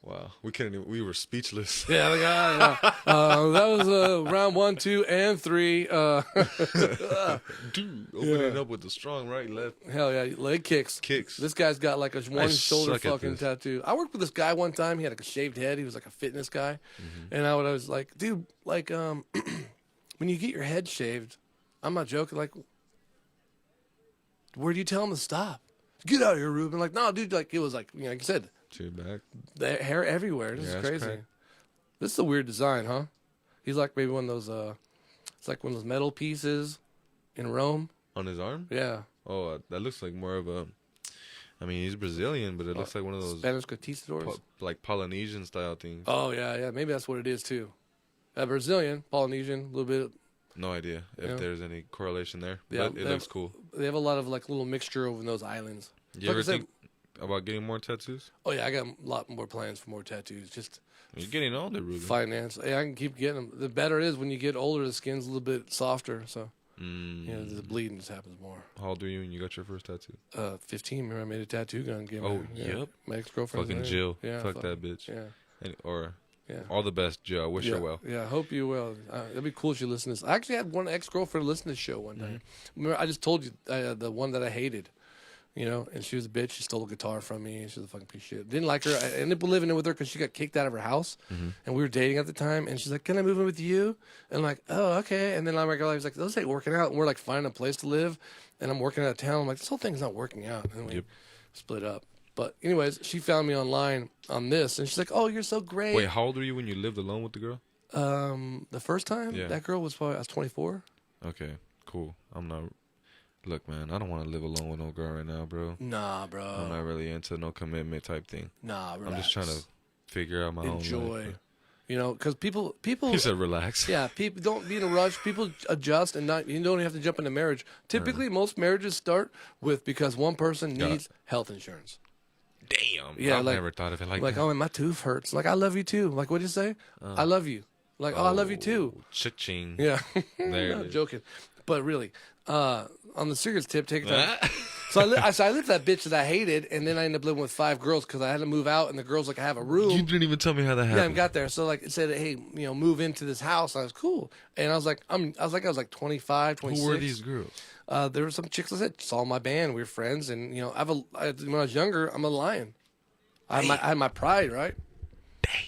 Wow, we couldn't. Even, we were speechless. Yeah, that was round 1, 2, and 3. Dude, opening up with the strong right, left. Hell yeah, leg kicks. This guy's got like a one shoulder fucking tattoo. I worked with this guy one time. He had like a shaved head. He was like a fitness guy, and I was like, dude, like when you get your head shaved, I'm not joking. Like, where do you tell him to stop? Get out of here, Ruben. Like, no, dude. Like, it was like, like you said. To your back. The hair everywhere. This is crazy. This is a weird design, huh? He's like maybe one of those, it's like one of those metal pieces in Rome. On his arm? Yeah. Oh, that looks like more of a, I mean, he's Brazilian, but it looks like one of those. Spanish conquistadors? Like Polynesian style things. Oh, yeah. Maybe that's what it is, too. Brazilian, Polynesian, a little bit. No idea if there's any correlation there. Yeah, but it looks cool. They have a lot of like little mixture over in those islands. You ever think about getting more tattoos? Oh yeah, I got a lot more plans for more tattoos. Just you're getting older, Ruben. Finance. Yeah, I can keep getting them. The better it is when you get older, the skin's a little bit softer. So the bleeding just happens more. How old were you when you got your first tattoo? 15. Remember, I made a tattoo gun. Yep. My ex-girlfriend. Fucking Jill. Yeah, fuck that bitch. Yeah. Yeah. All the best, Joe. I wish her well. Yeah, I hope you will. That'd be cool if you listen to this. I actually had one ex-girlfriend listen to this show one time. Remember, I just told you the one that I hated, and she was a bitch. She stole a guitar from me, and she was a fucking piece of shit. Didn't like her. I ended up living in with her because she got kicked out of her house, and we were dating at the time, and she's like, can I move in with you? And I'm like, oh, okay. And then I'm like, those ain't working out. And we're like finding a place to live, and I'm working out of town. I'm like, this whole thing's not working out. And we split up. But anyways, she found me online on this, and she's like, "Oh, you're so great." Wait, how old were you when you lived alone with the girl? The first time, that girl was I was 24. Okay, cool. I'm not. Look, man, I don't want to live alone with no girl right now, bro. Nah, bro. I'm not really into no commitment type thing. Nah, relax. I'm just trying to figure out my own life. Enjoy. You know, because people. He said relax. Yeah, people don't be in a rush. People adjust, and not. You don't have to jump into marriage. Typically, most marriages start with because one person needs health insurance. Damn. Yeah, I've like, never thought of it like that. oh, my tooth hurts. Like, I love you too. Like, what do you say? I love you. Like, I love you too. Cha-ching. Yeah. There Not joking. But really, on the serious tip, take time. So I lived that bitch that I hated, and then I ended up living with 5 girls because I had to move out, and the girls like I have a room. You didn't even tell me how that happened. Yeah, I got there. So like it said, hey, move into this house. I was cool, and I was like 25, 26. Who were these girls? There were some chicks that saw my band. We were friends, and when I was younger, I'm a lion. I had my pride, right?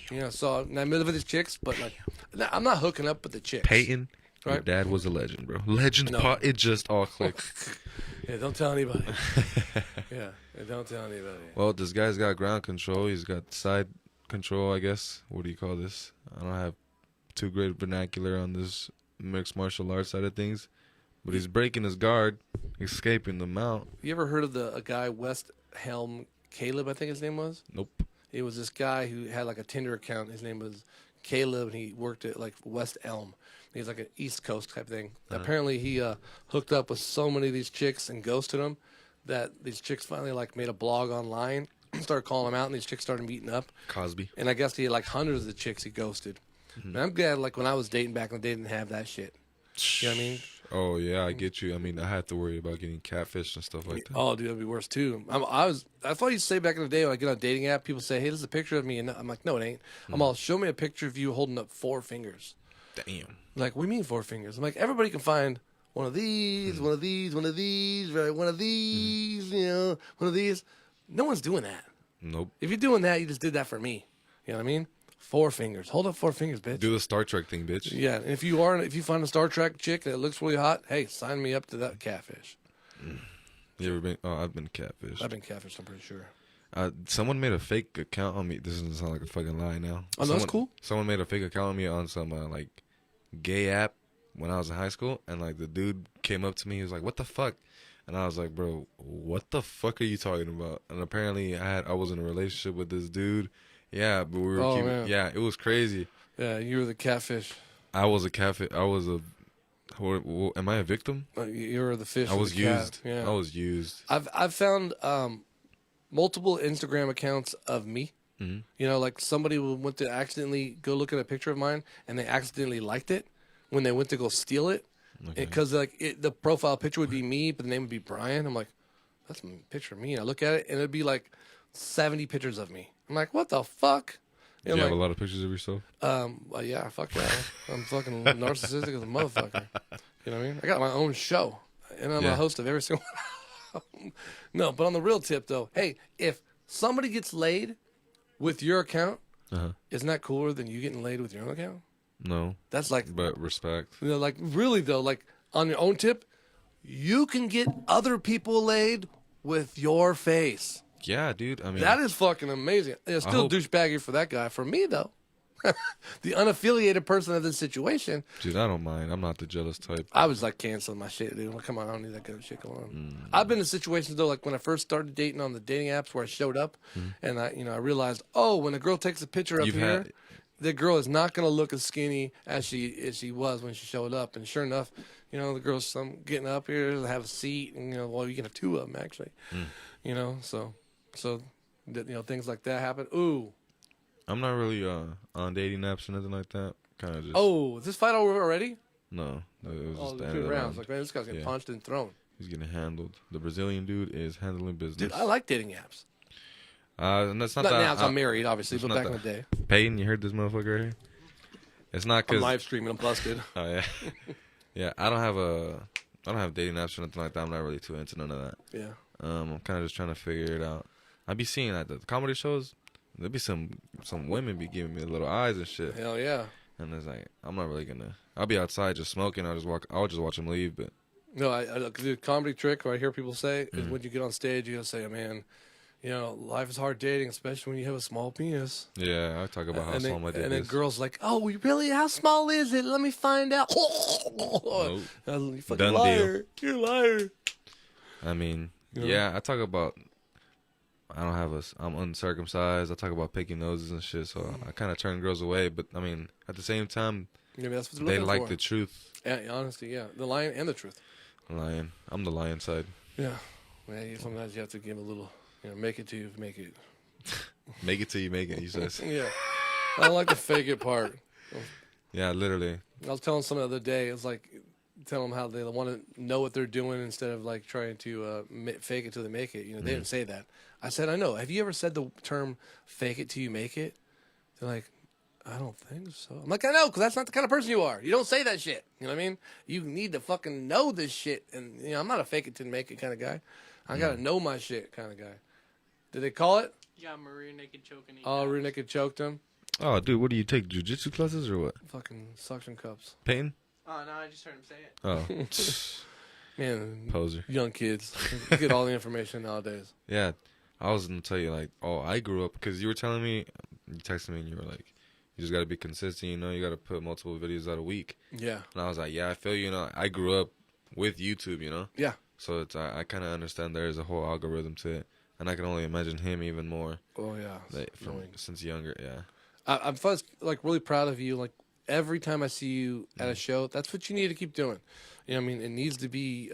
Damn. So I lived with these chicks, but like I'm not hooking up with the chicks. Peyton, right? Your dad was a legend, bro. Legend pot. It just all clicked. Yeah, don't tell anybody. Don't tell anybody. Well, this guy's got ground control. He's got side control, I guess. What do you call this? I don't have too great vernacular on this mixed martial arts side of things. But he's breaking his guard, escaping the mount. You ever heard of a guy, West Helm Caleb, I think his name was? Nope. It was this guy who had like a Tinder account. His name was Caleb, and he worked at like West Elm. He's like an East Coast type thing. Apparently, he hooked up with so many of these chicks and ghosted them that these chicks finally like made a blog online, started calling him out, and these chicks started meeting up. Cosby. And I guess he had like hundreds of the chicks he ghosted. And I'm glad, like when I was dating back in the day, didn't have that shit. You know what I mean? Oh yeah, I get you. I mean, I had to worry about getting catfish and stuff like that. Oh, dude, that'd be worse too. I thought you'd say back in the day when I get on a dating app, people say, "Hey, this is a picture of me," and I'm like, "No, it ain't." I'm all, "Show me a picture of you holding up 4 fingers." Damn. Like, what do you mean 4 fingers? I'm like, everybody can find one of these, one of these, one of these, right? One of these, one of these. No one's doing that. Nope. If you're doing that, you just did that for me. You know what I mean? 4 fingers. Hold up 4 fingers, bitch. Do the Star Trek thing, bitch. Yeah, and if you find a Star Trek chick that looks really hot, hey, sign me up to that catfish. You ever been? Oh, I've been catfish. I've been catfish, I'm pretty sure. Someone made a fake account on me. This doesn't sound like a fucking lie now. Oh, that's cool. Someone made a fake account on me on some like gay app when I was in high school, and like the dude came up to me. He was like, "What the fuck?" And I was like, "Bro, what the fuck are you talking about?" And apparently, I was in a relationship with this dude. Yeah, but we were man. Yeah, it was crazy. Yeah, you were the catfish. I was a catfish. I was a. Am I a victim? You were the fish. I was used. Yeah. I was used. I've found multiple Instagram accounts of me. Mm-hmm. Like somebody went to accidentally go look at a picture of mine, and they accidentally liked it when they went to go steal it, because the profile picture would be me, but the name would be Brian. I'm like, that's a picture of me. And I look at it, and it'd be like 70 pictures of me. I'm like, what the fuck? Do you have a lot of pictures of yourself? Well, yeah, fuck yeah. I'm fucking narcissistic as a motherfucker. You know what I mean? I got my own show, and I'm a host of every single one. No, but on the real tip, though, hey, if somebody gets laid with your account, isn't that cooler than you getting laid with your own account? No. That's like... But respect. Like, really, though, like, on your own tip, you can get other people laid with your face. Yeah, dude. I mean, that is fucking amazing. It's still douchebaggy for that guy. For me, though, the unaffiliated person of this situation. Dude, I don't mind. I'm not the jealous type. I was like canceling my shit, dude. Like, come on, I don't need that kind of shit going on. I've been in situations though, like when I first started dating on the dating apps, where I showed up, and I realized, when a girl takes a picture up here, the girl is not going to look as skinny as she was when she showed up. And sure enough, the girl's getting up here to have a seat, and you can have 2 of them actually. So, things like that happen. Ooh. I'm not really on dating apps or nothing like that. Kind of just. Oh, is this fight over already? No, it was just the end 2 of the rounds. round. Like, man, this guy's getting punched and thrown. He's getting handled. The Brazilian dude is handling business. Dude, I like dating apps. And that's not that. Now, I'm married, obviously, but back in the day. Peyton, you heard this motherfucker right here? It's not because I'm live streaming. I'm busted. Oh yeah, yeah. I don't have dating apps or nothing like that. I'm not really too into none of that. Yeah. I'm kind of just trying to figure it out. I be seeing at the comedy shows, there be some women be giving me little eyes and shit. Hell yeah. And it's like, I'm not really gonna. I'll be outside just smoking. I'll just watch them leave. But no, the comedy trick, what I hear people say is when you get on stage, you gotta say, man, life is hard dating, especially when you have a small penis. Yeah, I talk about how small my dick is. And then girls like, oh, really? How small is it? Let me find out. Nope. You fucking Done liar. deal. You're a liar. I mean, You know? yeah, I talk about. I'm uncircumcised. I talk about picking noses and shit, so I kind of turn girls away. But I mean, at the same time, Maybe that's what they they're like looking the truth. for. Yeah, honesty, yeah. The lion and the truth. Lion. I'm the lion side. Yeah. Sometimes you have to give a little, make it to you, make it. Make it till you make it, he says. Yeah. I don't like the fake it part. Yeah, literally. I was telling someone the other day, it's like, tell them how they want to know what they're doing instead of like trying to fake it till they make it. They didn't say that. I said, I know. Have you ever said the term fake it till you make it? They're like, I don't think so. I'm like, I know, because that's not the kind of person you are. You don't say that shit. You know what I mean? You need to fucking know this shit. And, I'm not a fake it till make it kind of guy. I got to know my shit kind of guy. Did they call it? Yeah, rear naked choking. Oh, rear naked choked him? Oh, dude, what do you take? Jiu-jitsu classes or what? Fucking suction cups. Pain? Oh, no, I just heard him say it. Oh. Man. Poser. Young kids. You get all the information nowadays. Yeah. I was going to tell you, like, I grew up, because you were telling me, you texted me and you were like, you just got to be consistent, you got to put multiple videos out a week. Yeah. And I was like, yeah, I feel I grew up with YouTube, Yeah. So it's I kind of understand there is a whole algorithm to it. And I can only imagine him even more. Oh, yeah. Since younger, yeah. I'm like really proud of you. Like every time I see you at a show, that's what you need to keep doing. I mean, it needs to be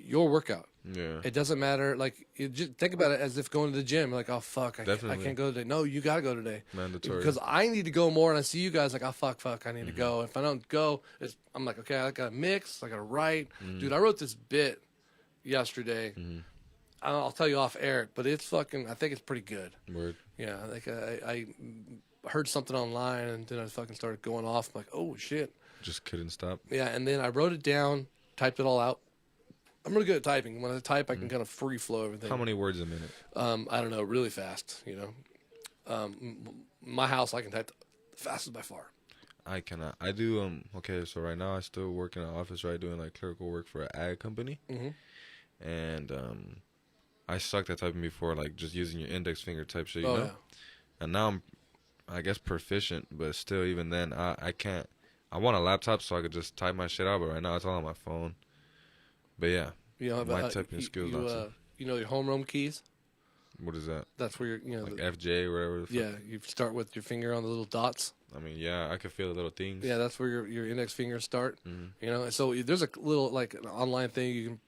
your workout. Yeah. It doesn't matter. Like, just think about it as if going to the gym. Like, oh fuck, I can't go today. No, you gotta go today. Mandatory. Because I need to go more, and I see you guys like, oh fuck, I need to go. If I don't go, I'm like, okay, I gotta mix, I gotta write. Dude, I wrote this bit yesterday. I'll tell you off air, but it's fucking. I think it's pretty good. Word. Yeah, like I heard something online, and then I fucking started going off. I'm like, oh shit. Just couldn't stop. Yeah, and then I wrote it down, typed it all out. I'm really good at typing. When I type, I can kind of free flow everything. How many words a minute? I don't know, really fast. My house, I can type the fastest by far. I cannot. I do. Okay, so right now I still work in an office, right, doing like clerical work for an ag company, and I sucked at typing before, like just using your index finger type shit, you know. Yeah. And now I'm, I guess, proficient, but still, even then, I can't. I want a laptop so I could just type my shit out, but right now it's all on my phone. But yeah, my typing skills. You know your homeroom keys. What is that? That's where you're, like FJ, whatever. Yeah, you start with your finger on the little dots. I mean, yeah, I can feel the little things. Yeah, that's where your index fingers start. So there's a little like an online thing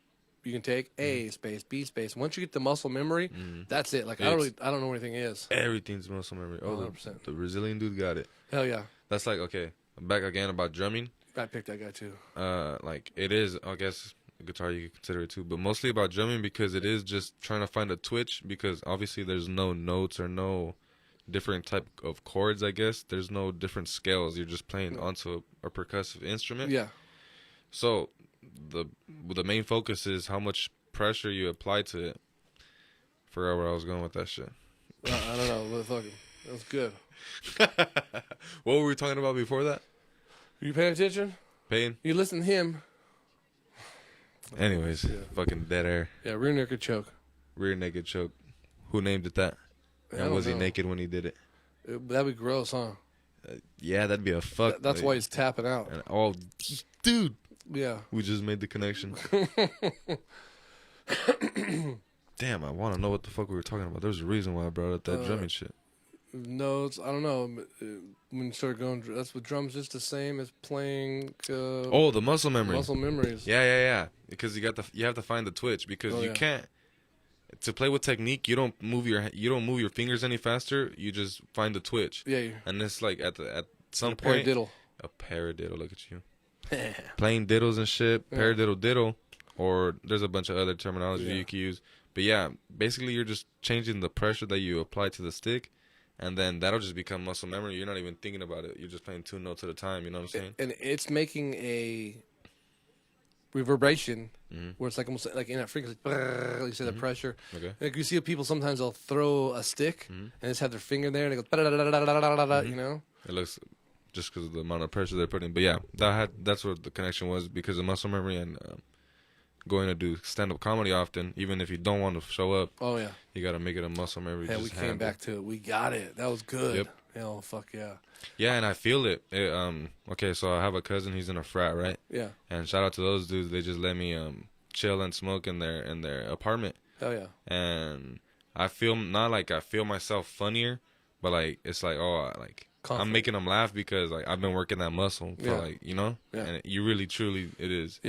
you can take A space, B space. Once you get the muscle memory, that's it. Like I don't know what anything is. Everything's muscle memory. Oh, 100%. The Brazilian dude got it. Hell yeah. That's like, okay, back again about drumming. I picked that guy too. Like it is, I guess, guitar you could consider it too, but mostly about drumming because it is just trying to find a twitch, because obviously there's no notes or no different type of chords, I guess. There's no different scales. You're just playing onto a percussive instrument. Yeah. So the main focus is how much pressure you apply to it. Forgot where I was going with that shit. I don't know. Fucking, that was good. What were we talking about before that? Are you paying attention? Paying? You listen to him. Anyways, fucking dead air. Yeah, rear naked choke. Rear naked choke. Who named it that? And was he naked when he did it? That'd be gross, huh? Yeah, that'd be a fuck. That's why he's tapping out. And dude. Yeah. We just made the connection. Damn, I want to know what the fuck we were talking about. There's a reason why I brought up that drumming shit. No, I don't know. When you start going, that's with drums, just the same as playing. The muscle memory. Muscle memories. Yeah. Because you have to find the twitch, because you can't. To play with technique, you don't move your fingers any faster. You just find the twitch. Yeah. And it's like at some point. A paradiddle. Look at you. Playing diddles and shit. Yeah. Paradiddle diddle. Or there's a bunch of other terminology you can use. But yeah, basically you're just changing the pressure that you apply to the stick. And then that'll just become muscle memory. You're not even thinking about it. You're just playing 2 notes at a time. You know what I'm saying? And it's making a reverberation where it's like almost like in that frequency. You see the pressure. Okay. Like you see people sometimes they'll throw a stick and just have their finger there and it goes. You know. It looks just because of the amount of pressure they're putting. But yeah, that's what the connection was, because of muscle memory and going to do stand-up comedy often, even if you don't want to show up. Oh yeah. You got to make it a muscle memory. Yeah, we came back to it. We got it. That was good. Yep. Oh, fuck yeah. Yeah, and I feel it. Okay, so I have a cousin. He's in a frat, right? Yeah. And shout out to those dudes. They just let me chill and smoke in their apartment. Oh yeah. And I feel not like I feel myself funnier, but like it's like like I'm making them laugh because like I've been working that muscle for like yeah. And you really truly it is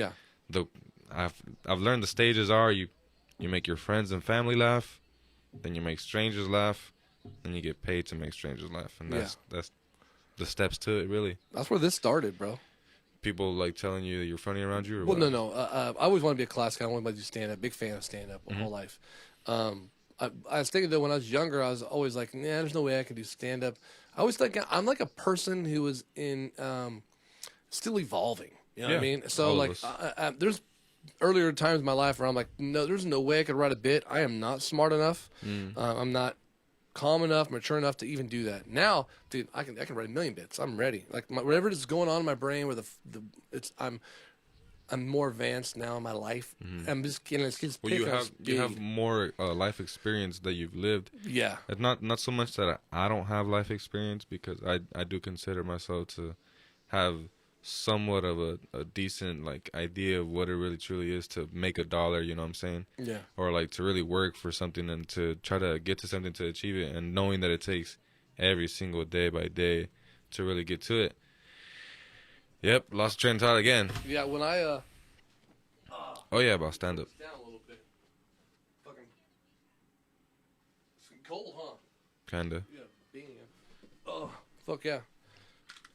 I've learned the stages are you make your friends and family laugh, then you make strangers laugh, and you get paid to make strangers laugh, and that's the steps to it really. That's where this started, bro. People like telling you that you're funny around you? Or well, what? No. I always wanted to be a class guy. I wanted to do stand-up. Big fan of stand-up my whole life. I was thinking that when I was younger, I was always like, nah, there's no way I can do stand-up. I always think I'm like a person who is in still evolving. You know what I mean? So like, there's earlier times in my life where I'm like, no, there's no way I could write a bit. I am not smart enough. I'm not calm enough, mature enough to even do that. Now, dude, I can write a million bits. I'm ready. Like whatever is going on in my brain, where I'm more advanced now in my life. I'm just getting well, you have more life experience that you've lived. Yeah, it's not so much that I don't have life experience, because I do consider myself to have somewhat of a decent like idea of what it really truly is to make $1, you know what I'm saying? Yeah. Or like to really work for something and to try to get to something to achieve it, and knowing that it takes every single day by day to really get to it. Yep, lost train of thought again. Yeah, when I oh yeah, about stand up. Down a little bit. Fucking it's cold, huh? Kinda. Yeah, being oh, fuck yeah.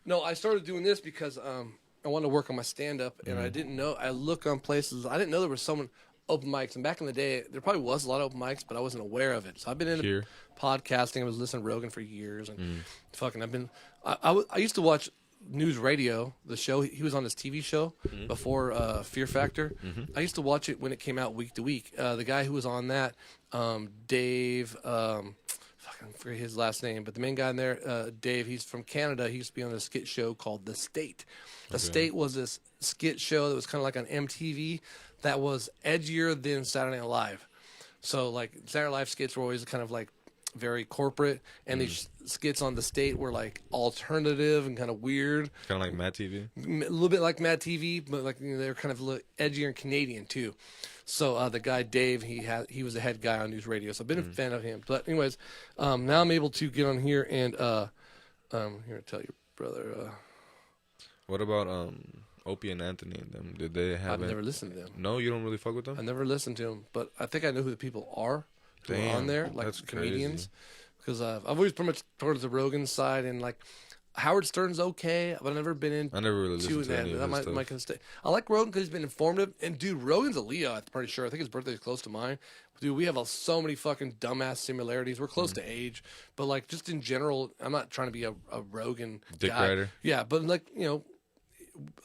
No, I started doing this because I wanted to work on my stand-up, and I didn't know. I look on places. I didn't know there was someone open mics, and back in the day, there probably was a lot of open mics, but I wasn't aware of it. So I've been into podcasting. I was listening to Rogan for years, and fucking, I've been. I used to watch News Radio, the show. He was on this TV show before Fear Factor. I used to watch it when it came out week to week. The guy who was on that, Dave. I forget his last name, but the main guy in there, Dave, he's from Canada. He used to be on a skit show called The State. The State was this skit show that was kind of like on MTV that was edgier than Saturday Night Live. So, like, Saturday Night Live skits were always kind of like very corporate, and these skits on The State were like alternative and kind of weird. Kind of like Mad TV? A little bit like Mad TV, but like they're kind of a little edgier and Canadian too. So the guy Dave, he was the head guy on News Radio, so I've been a fan of him. But anyways, now I'm able to get on here and here to tell you, brother. What about Opie and Anthony and them? Did they have? I've never listened to them. No, you don't really fuck with them. I never listened to them, but I think I know who the people are who are on there, like that's comedians. Crazy. Because I've always pretty much towards the Rogan side, and like Howard Stern's okay, but I've never been into. I never really listened to any of his stuff. Might stay. I like Rogan because he's been informative, and dude, Rogan's a Leo. I'm pretty sure. I think his birthday is close to mine. Dude, we have so many fucking dumbass similarities. We're close to age, but like just in general, I'm not trying to be a Rogan dick guy. rider. Yeah, but like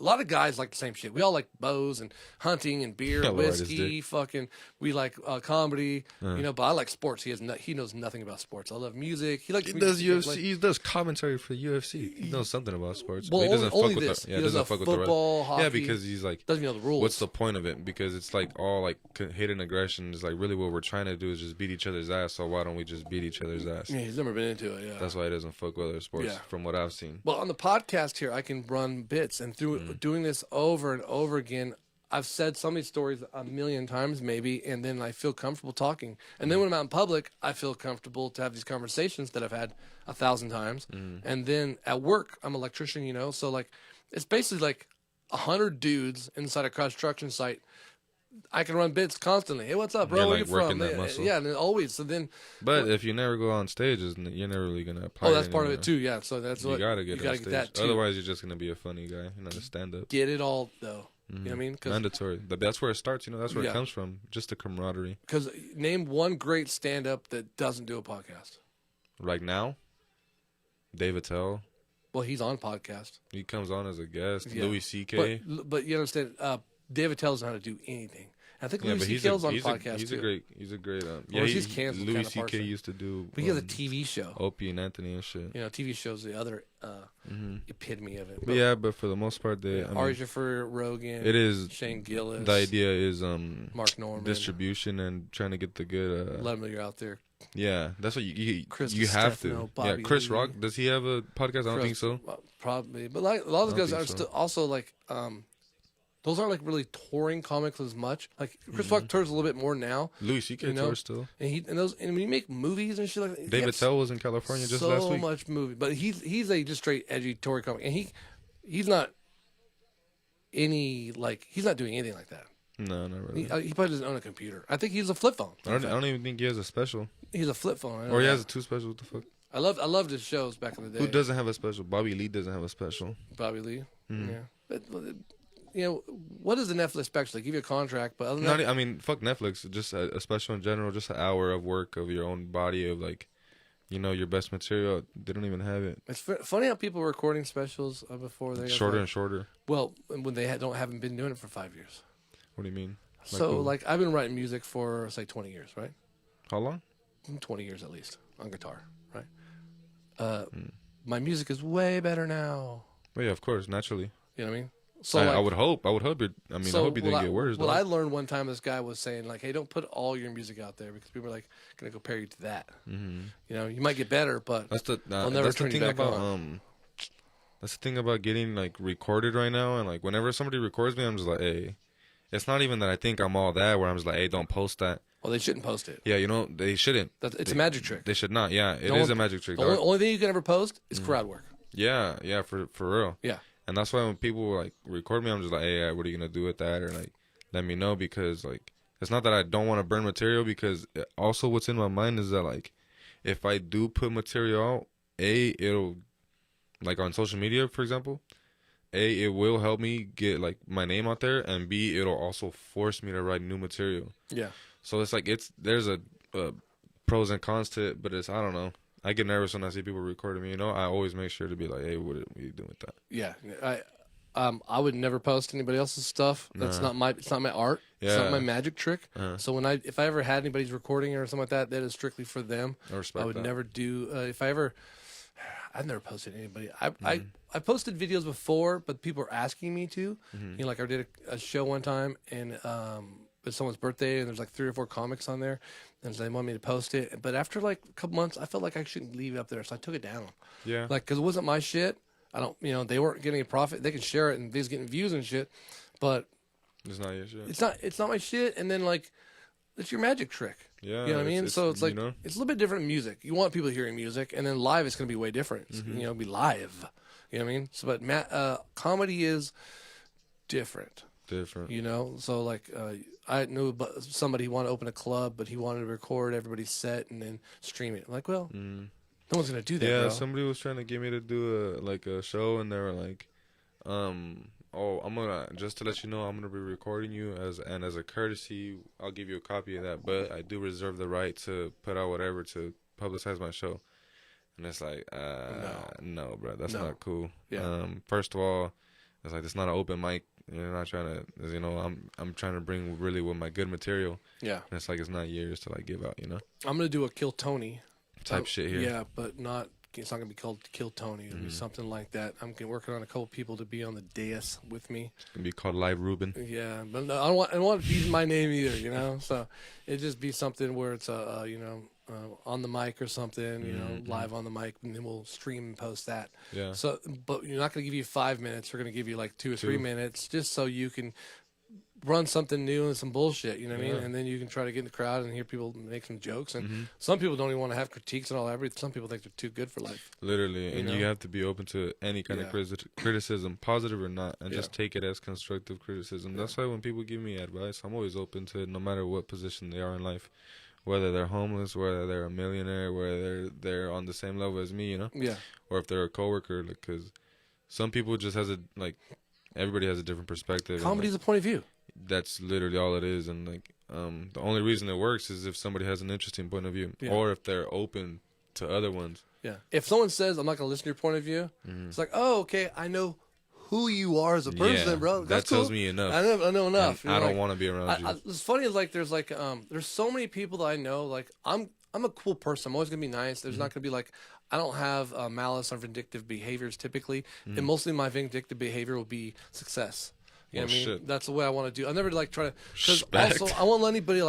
a lot of guys like the same shit. We all like bows and hunting and beer, and whiskey. Fucking, we like comedy. But I like sports. He knows nothing about sports. I love music. He does UFC. He does commentary for UFC. He knows something about sports. Well, but he doesn't only fuck this. with the, he doesn't fuck with the rest. Hockey. Yeah, because he's like doesn't know the rules. What's the point of it? Because it's like all like hidden aggression. Is like really what we're trying to do is just beat each other's ass. So why don't we just beat each other's ass? Yeah, he's never been into it. Yeah, that's why he doesn't fuck with other sports. From what I've seen. Well, on the podcast here, I can run bits, and through doing this over and over again, I've said some of these stories a million times maybe, and then I feel comfortable talking. And then when I'm out in public, I feel comfortable to have these conversations that I've had 1,000 times. And then at work, I'm an electrician, so like it's basically like 100 dudes inside a construction site. I can run bits constantly. Hey, what's up, bro? Where you from? Yeah, and always. So then, but if you never go on stage, you're never really gonna apply. Oh, that's part of it too. Yeah, so that's what you gotta get on stage. That too. Otherwise, you're just gonna be a funny guy, not a stand-up. Get it all though. You know what I mean? Mandatory. That's where it starts. That's where it comes from. Just the camaraderie. Because name one great stand-up that doesn't do a podcast. Right now, Dave Attell. Well, he's on podcast. He comes on as a guest. Louis C.K. But you understand, David tells him how to do anything. I think Louis C.K.'s on podcast he's too. He's a great. He's canceled. Louis C.K. used to do. But he has a TV show. Opie and Anthony and shit. TV show's the other epitome of it. But for the most part, Ari Shaffir, Rogan. It is Shane Gillis. The idea is Mark Norman, distribution and trying to get the good. Let them know you're out there. Yeah, that's what you Chris have to. Bobby Chris Lee. Rock, does he have a podcast? I don't think so. Probably, but like a lot of those guys are still also like. Those aren't like really touring comics as much. Like Chris Rock tours a little bit more now. Louis C.K. tours still. And when you make movies and shit like that, David Tell was in California just last week. So much movie, but he's a just straight edgy touring comic, and he's not he's not doing anything like that. No, not really. He probably doesn't own a computer. I think he's a flip phone. I don't even think he has a special. He's a flip phone. Or he has a 2 special. What the fuck? I loved his shows back in the day. Who doesn't have a special? Bobby Lee doesn't have a special. Bobby Lee. Yeah. But, what is the Netflix special? They give you a contract, but other than that, I mean, fuck Netflix. Just a special in general. Just an hour of work of your own body of like, your best material. They don't even have it. It's funny how people were recording specials before they shorter and shorter. Well, when they haven't been doing it for 5 years. What do you mean? I've been writing music for say 20 years, right? How long? 20 years at least on guitar, right? My music is way better now. Well, yeah, of course, naturally. You know what I mean? So I would hope. I hope it. I mean, I hope you didn't get worse. What I learned one time, this guy was saying like, "Hey, don't put all your music out there because people are like gonna compare you to that. Mm-hmm. You might get better, but they'll never turn you back on." That's the thing about getting like recorded right now, and like whenever somebody records me, I'm just like, "Hey." It's not even that I think I'm all that, where I'm just like, "Hey, don't post that." Well, they shouldn't post it. Yeah, they shouldn't. It's a magic trick. They should not. Yeah, it is a magic trick. The only thing you can ever post is crowd work. Yeah, for real. Yeah. And that's why when people like record me, I'm just like, "Hey, what are you gonna do with that?" Or like, let me know, because like, it's not that I don't want to burn material, because also what's in my mind is that like, if I do put material out, it'll like on social media, for example. It will help me get like my name out there, and B, it'll also force me to write new material. Yeah. So it's like there's a pros and cons to it, but I don't know. I get nervous when I see people recording me. I always make sure to be like, "Hey, what are you doing with that?" Yeah. I would never post anybody else's stuff. That's not my. It's not my art. Yeah. It's not my magic trick. So if I ever had anybody's recording or something like that, that is strictly for them. I would never do. I've never posted anybody. I posted videos before, but people were asking me to. Like I did a show one time, and it's someone's birthday, and there's like 3 or 4 comics on there, and so they wanted me to post it. But after like a couple months, I felt like I shouldn't leave it up there, so I took it down. Yeah. Like, because it wasn't my shit. I don't, they weren't getting a profit. They can share it, and they're getting views and shit, but it's not your shit. It's not my shit. And then like, it's your magic trick. Yeah, you know what I mean. So it's like it's a little bit different in music. You want people hearing music, and then live it's going to be way different. It's, be live. You know what I mean. So, but comedy is different. So like I knew somebody who wanted to open a club, but he wanted to record everybody's set and then stream it. I'm like, well, no one's gonna do that. Yeah, bro. Somebody was trying to get me to do a show, and they were like, "Oh, I'm gonna just to let you know, I'm gonna be recording you as a courtesy, I'll give you a copy of that, but I do reserve the right to put out whatever to publicize my show." And it's like, no, bro, that's not cool. Yeah. First of all, it's like, it's not an open mic. You're not trying to, I'm trying to bring really with my good material. Yeah. And it's like, it's not yours to like give out, I'm gonna do a Kill Tony type shit here. Yeah, but not. It's not gonna be called Kill Tony. It'll be something like that. I'm working on a couple people to be on the dais with me. It's gonna be called Live Ruben. Yeah, but no, I don't want to use my name either. So it'd just be something where it's on the mic or something. Live on the mic, and then we'll stream and post that. Yeah. So, but you're not gonna give you 5 minutes. We're gonna give you like 2 or 3 minutes, just so you can run something new and some bullshit, you know what I mean? And then you can try to get in the crowd and hear people make some jokes. And some people don't even want to have critiques and all that, but some people think they're too good for life. Literally. And you have to be open to any kind of criticism, positive or not, and just take it as constructive criticism. Yeah. That's why when people give me advice, I'm always open to it, no matter what position they are in life. Whether they're homeless, whether they're a millionaire, whether they're on the same level as me, Yeah. Or if they're a coworker, because some people just everybody has a different perspective. Comedy's a point of view. That's literally all it is, and the only reason it works is if somebody has an interesting point of view, or if they're open to other ones. Yeah. If someone says, "I'm not going to listen to your point of view," it's like, "Oh, okay, I know who you are as a person, bro." That's that tells me enough. I know enough. I don't want to be around you. What's funny is there's so many people that I know. Like I'm a cool person. I'm always gonna be nice. There's not gonna be I don't have malice or vindictive behaviors typically, and mostly my vindictive behavior will be success. You know what I mean? Shit. That's the way I want to do. I never try to, because also I won't let anybody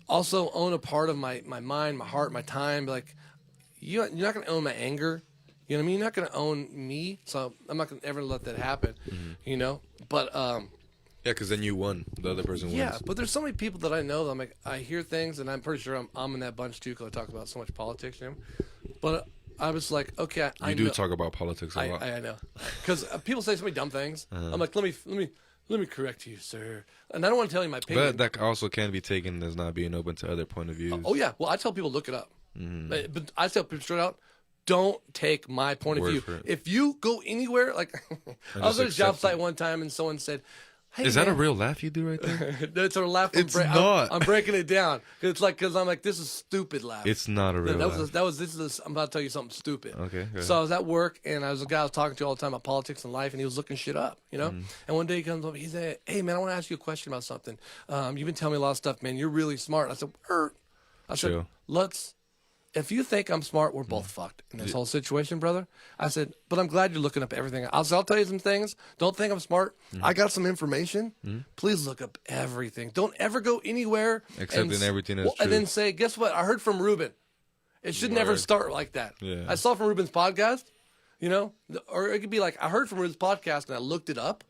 also own a part of my mind, my heart, my time. Like you're not gonna own my anger. You know what I mean? You're not gonna own me. So I'm not gonna ever let that happen. But Yeah, because then you won. The other person wins. Yeah, but there's so many people that I know that I'm like, I hear things, and I'm pretty sure I'm in that bunch too because I talk about so much politics. You know? But I was like, okay, I You know. do talk about politics a lot. I know, because people say so many dumb things. I'm like, let me correct you, sir. And I don't want to tell you my opinion. But that also can be taken as not being open to other point of views. Oh yeah, well I tell people look it up, but I tell people straight out, don't take my point of Word view. for it. If you go anywhere, like I was at a job site one time and someone said, "Hey, Is that a real laugh you do right there? That's a laugh. It's not. I'm breaking it down. Because I'm like, this is stupid laugh. It's not a real laugh. I'm about to tell you something stupid. Okay. Go So I was at work, and I was a guy I was talking to all the time about politics and life, and he was looking shit up, you know? And one day he comes up, he said, hey, man, I want to ask you a question about something. You've been telling me a lot of stuff, man. You're really smart. I said, Chill. if you think I'm smart, we're both fucked in this whole situation, brother. I said, but I'm glad you're looking up everything. I'll tell you some things. Don't think I'm smart. I got some information. Please look up everything. Don't ever go anywhere. Accepting everything as true. And then say, guess what? I heard from Ruben. It should never start like that. Yeah. I saw from Ruben's podcast, you know? Or it could be like, I heard from Ruben's podcast and I looked it up.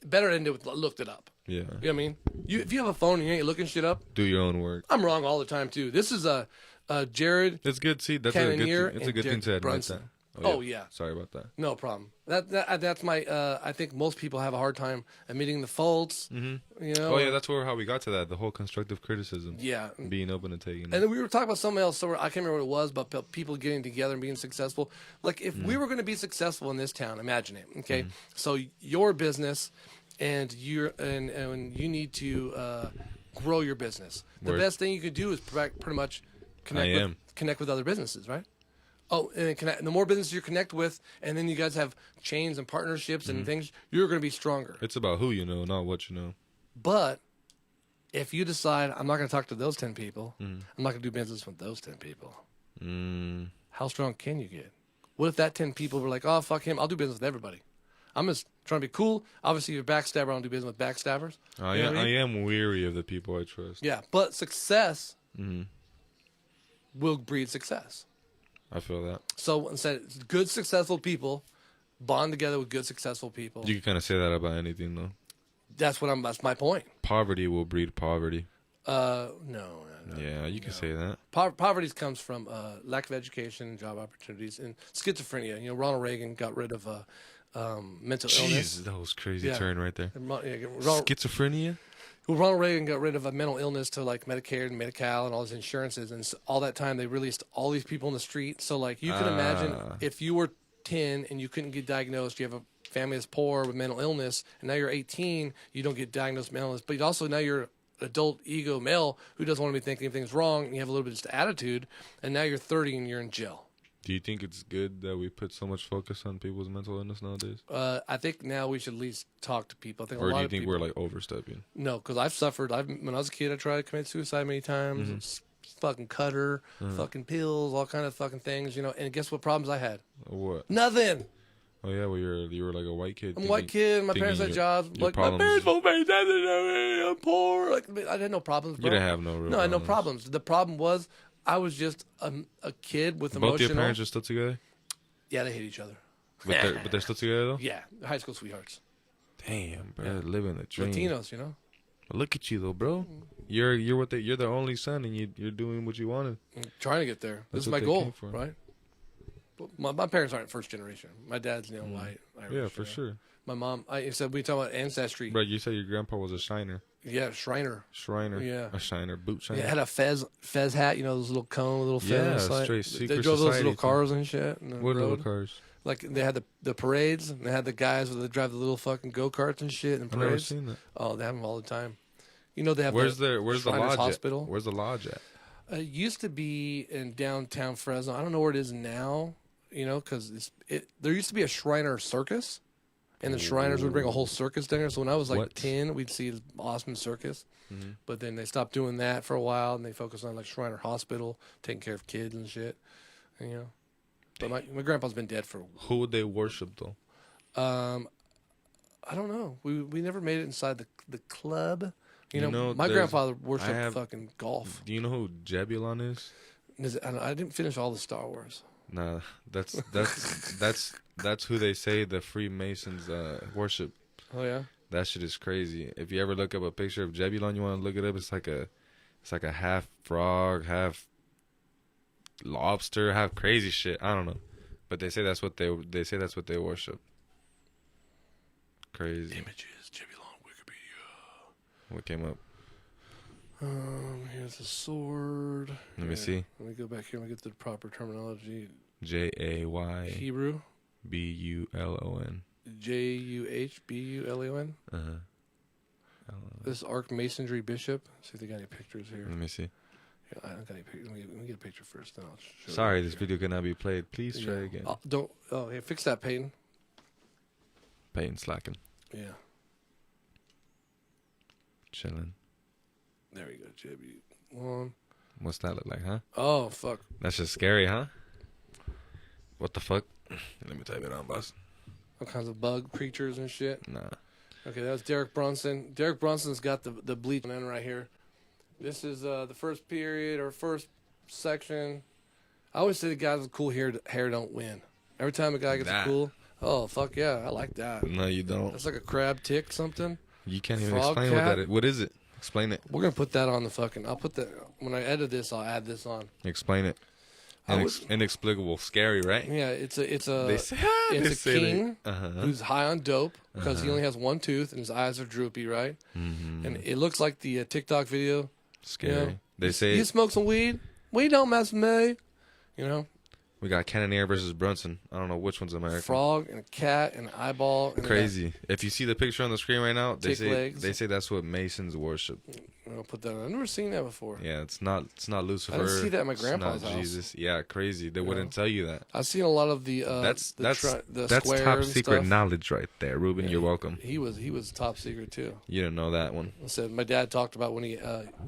Better end it with looked it up. Yeah. You know what I mean? If you have a phone and you ain't looking shit up. Do your own work. I'm wrong all the time, too. This is Jared. It's good. See, that's Cannoneer a good thing to admit Brunson. that. Oh, yeah. Sorry about that. No problem. That's my. I think most people have a hard time admitting the faults. You know. Oh yeah, that's how we got to that. The whole constructive criticism. Yeah. Being open and taking. And then we were talking about something else. So I can't remember what it was, but people getting together and being successful. Like if we were going to be successful in this town, imagine it. Okay, so your business, and you need to grow your business. The best thing you could do is pretty much connect with other businesses, right? Oh, and the more businesses you connect with, and then you guys have chains and partnerships and things, you're going to be stronger. It's about who you know, not what you know. But if you decide, I'm not going to talk to those 10 people, I'm not going to do business with those 10 people, how strong can you get? What if that 10 people were like, oh, fuck him, I'll do business with everybody. I'm just trying to be cool. Obviously, you're a backstabber, I don't do business with backstabbers. I am weary of the people I trust. Yeah, but success will breed success. I feel that. So instead, good, successful people bond together with good, successful people. You can kind of say that about anything, though. That's my point. Poverty will breed poverty. No. Yeah, you can say that. Poverty comes from lack of education and job opportunities and schizophrenia. You know, Ronald Reagan got rid of mental illness. Jeez, that was crazy turn right there. Schizophrenia? Well, Ronald Reagan got rid of a mental illness to like Medicare and Medi-Cal and all his insurances, and all that time they released all these people in the street. So like you can imagine if you were 10 and you couldn't get diagnosed, you have a family that's poor with mental illness, and now you're 18, you don't get diagnosed with mental illness, but also now you're an adult ego male who doesn't want to be thinking anything's wrong, and you have a little bit of just attitude, and now you're 30 and you're in jail. Do you think it's good that we put so much focus on people's mental illness nowadays? I think now we should at least talk to people. I think or do you think we're like overstepping? No, because I've suffered. When I was a kid, I tried to commit suicide many times. Fucking cutter, fucking pills, all kind of fucking things, you know. And guess what problems I had? What? Nothing. Oh yeah, well you were like a white kid. I'm a white kid. My parents had jobs. Like my parents won't pay attention. I'm poor. Like I had no problems. Bro. You didn't have no. No, I had no problems. The problem was I was just a kid with emotional. Both your parents are still together? Yeah, they hate each other. But they're still together though? Yeah, high school sweethearts. Damn, bro, living the dream. Latinos, you know. Look at you though, bro. You're the only son, and you're doing what you wanted. I'm trying to get there. This is my goal, right? My parents aren't first generation. My dad's white. Irish, yeah, for sure. My mom. I said we talk about ancestry. Bro, you said your grandpa was a shiner. Yeah, Shriner. Yeah. A shiner, boot shiner. Yeah, had a fez hat, you know, those little cone, little fez. Yeah, straight secret They drove those little society cars and shit. What little cars? Like, they had the parades, and they had the guys where they drive the little fucking go-karts and shit and parades. I've never seen that. Oh, they have them all the time. You know, they have where's the lodge hospital. At? Where's the lodge at? It used to be in downtown Fresno. I don't know where it is now, you know, because there used to be a Shriner circus. And the Shriners would bring a whole circus down there. So when I was like 10, we'd see the awesome circus. But then they stopped doing that for a while, and they focused on like Shriner Hospital, taking care of kids and shit. And, you know, but my grandpa's been dead for. Who would they worship though? I don't know. We never made it inside the club. You know my grandfather worshipped fucking golf. Do you know who Jebulon is? I didn't finish all the Star Wars. Nah, that's who they say the Freemasons worship. Oh yeah. That shit is crazy. If you ever look up a picture of Jebulon, you want to look it up. It's like a half frog, half lobster, half crazy shit. I don't know, but they say that's what they worship. Crazy. Images, Jebulon, Wikipedia. What came up? Here's a sword. Let me see. Let me go back here and get the proper terminology. Jay Hebrew. Bulon. Juhbulon. This arc masonry bishop. See if they got any pictures here. Let me see. Yeah, I don't got any pictures. Let me get a picture first, then I'll show Sorry, you this video cannot be played. Please try again. Don't. Oh, hey, fix that, Peyton. Peyton slacking. Yeah. Chilling. There we go, Jebulon. What's that look like, huh? Oh, fuck. That's just scary, huh? What the fuck? Let me type it on, boss. All kinds of bug creatures and shit. Nah. Okay, that was Derek Brunson. Derek Brunson's got the bleach on right here. This is the first period or first section. I always say the guys with cool hair don't win. Every time a guy gets a cool, oh, fuck yeah, I like that. No, you don't. That's like a crab tick something. You can't even Frog explain cat? what that is. What is it? Explain it. We're going to put that on the fucking, I'll put that, when I edit this, I'll add this on. Explain it. Inexplicable, scary, right? Yeah, it's a king who's high on dope because he only has one tooth and his eyes are droopy, right? Mm-hmm. And it looks like the TikTok video. Scary. You know, They say you smoke some weed. Weed don't mess with me. You know. We got Cannoneer versus Brunson. I don't know which one's American. Frog and a cat and an eyeball. And crazy. If you see the picture on the screen right now, they say that's what Masons worship. I'll put that on. I've never seen that before. Yeah, it's not Lucifer. I didn't see that at my grandpa's it's not house. Jesus. Yeah, crazy. They wouldn't tell you that. I've seen a lot of the that's the top secret stuff. knowledge right there, Ruben. You're welcome. He was top secret too. You didn't know that one. I said my dad talked about when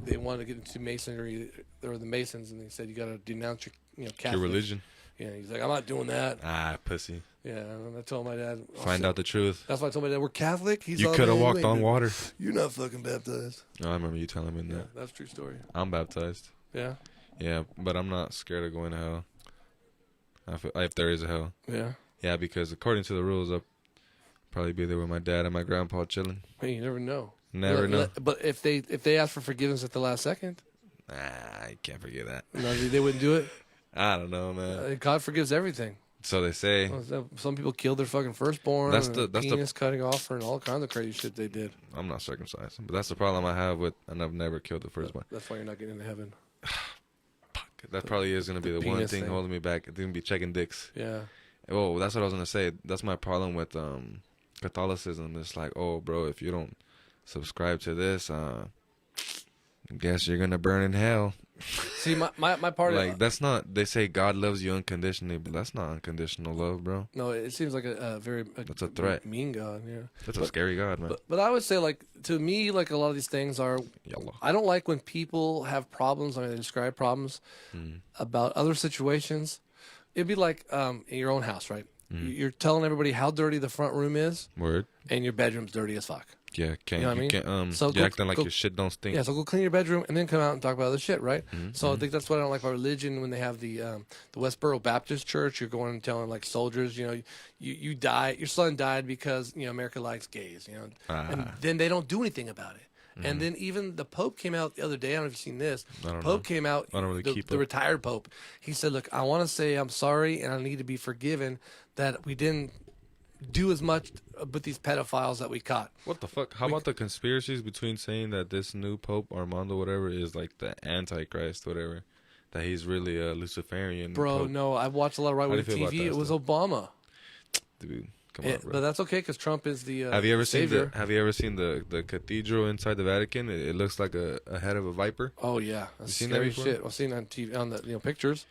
they wanted to get into masonry or the Masons, and he said you got to denounce your Catholic. Your religion. Yeah, he's like, I'm not doing that. Ah, pussy. Yeah, and I told my dad. Find out the truth. That's why I told my dad, we're Catholic. You could have walked on water. You're not fucking baptized. Oh, I remember you telling me that. Yeah, that's a true story. I'm baptized. Yeah? Yeah, but I'm not scared of going to hell. If there is a hell. Yeah? Yeah, because according to the rules, I'll probably be there with my dad and my grandpa chilling. Hey, you never know. Never know. But if they ask for forgiveness at the last second. I can't forget that. No, they wouldn't do it? I don't know, man. God forgives everything. So they say. Some people killed their fucking firstborn. That's the penis cutting off and all kinds of crazy shit they did. I'm not circumcised, but that's the problem I have with, and I've never killed the firstborn. That's why you're not getting into heaven. Fuck. That probably is gonna be the one thing holding me back. It's gonna be checking dicks. Yeah. Oh, that's what I was gonna say. That's my problem with Catholicism. It's like, oh, bro, if you don't subscribe to this, I guess you're gonna burn in hell. See, my part like that's not. They say God loves you unconditionally, but that's not unconditional love, bro. No, it seems like a very that's a threat. Mean God, yeah. That's a scary God, man. But I would say, like, to me, like a lot of these things are. Yalla. I don't like when people have problems. I mean, they describe problems about other situations. It'd be like in your own house, right? You're telling everybody how dirty the front room is. Word. And your bedroom's dirty as fuck. Yeah, you know what I mean? So you're acting like your shit don't stink. Yeah, so go clean your bedroom and then come out and talk about other shit, right? So I think that's what I don't like about religion. When they have the Westboro Baptist Church, you're going and telling like soldiers, you died, your son died because America likes gays, and then they don't do anything about it. And then even the Pope came out the other day. I don't know if you've seen this. Pope came out. I don't really keep the retired Pope. He said, "Look, I want to say I'm sorry and I need to be forgiven that we didn't do as much with these pedophiles that we caught." What the fuck? How about the conspiracies between saying that this new Pope Armando whatever is like the Antichrist whatever, that he's really a Luciferian? Bro, Pope? No, I've watched a lot of right wing TV. It was Obama. Dude, come on, bro. But that's okay because Trump is the Have you ever savior. Have you ever seen the cathedral inside the Vatican? It looks like a head of a viper. Oh yeah, that's seen scary that shit. I've seen on TV on the pictures.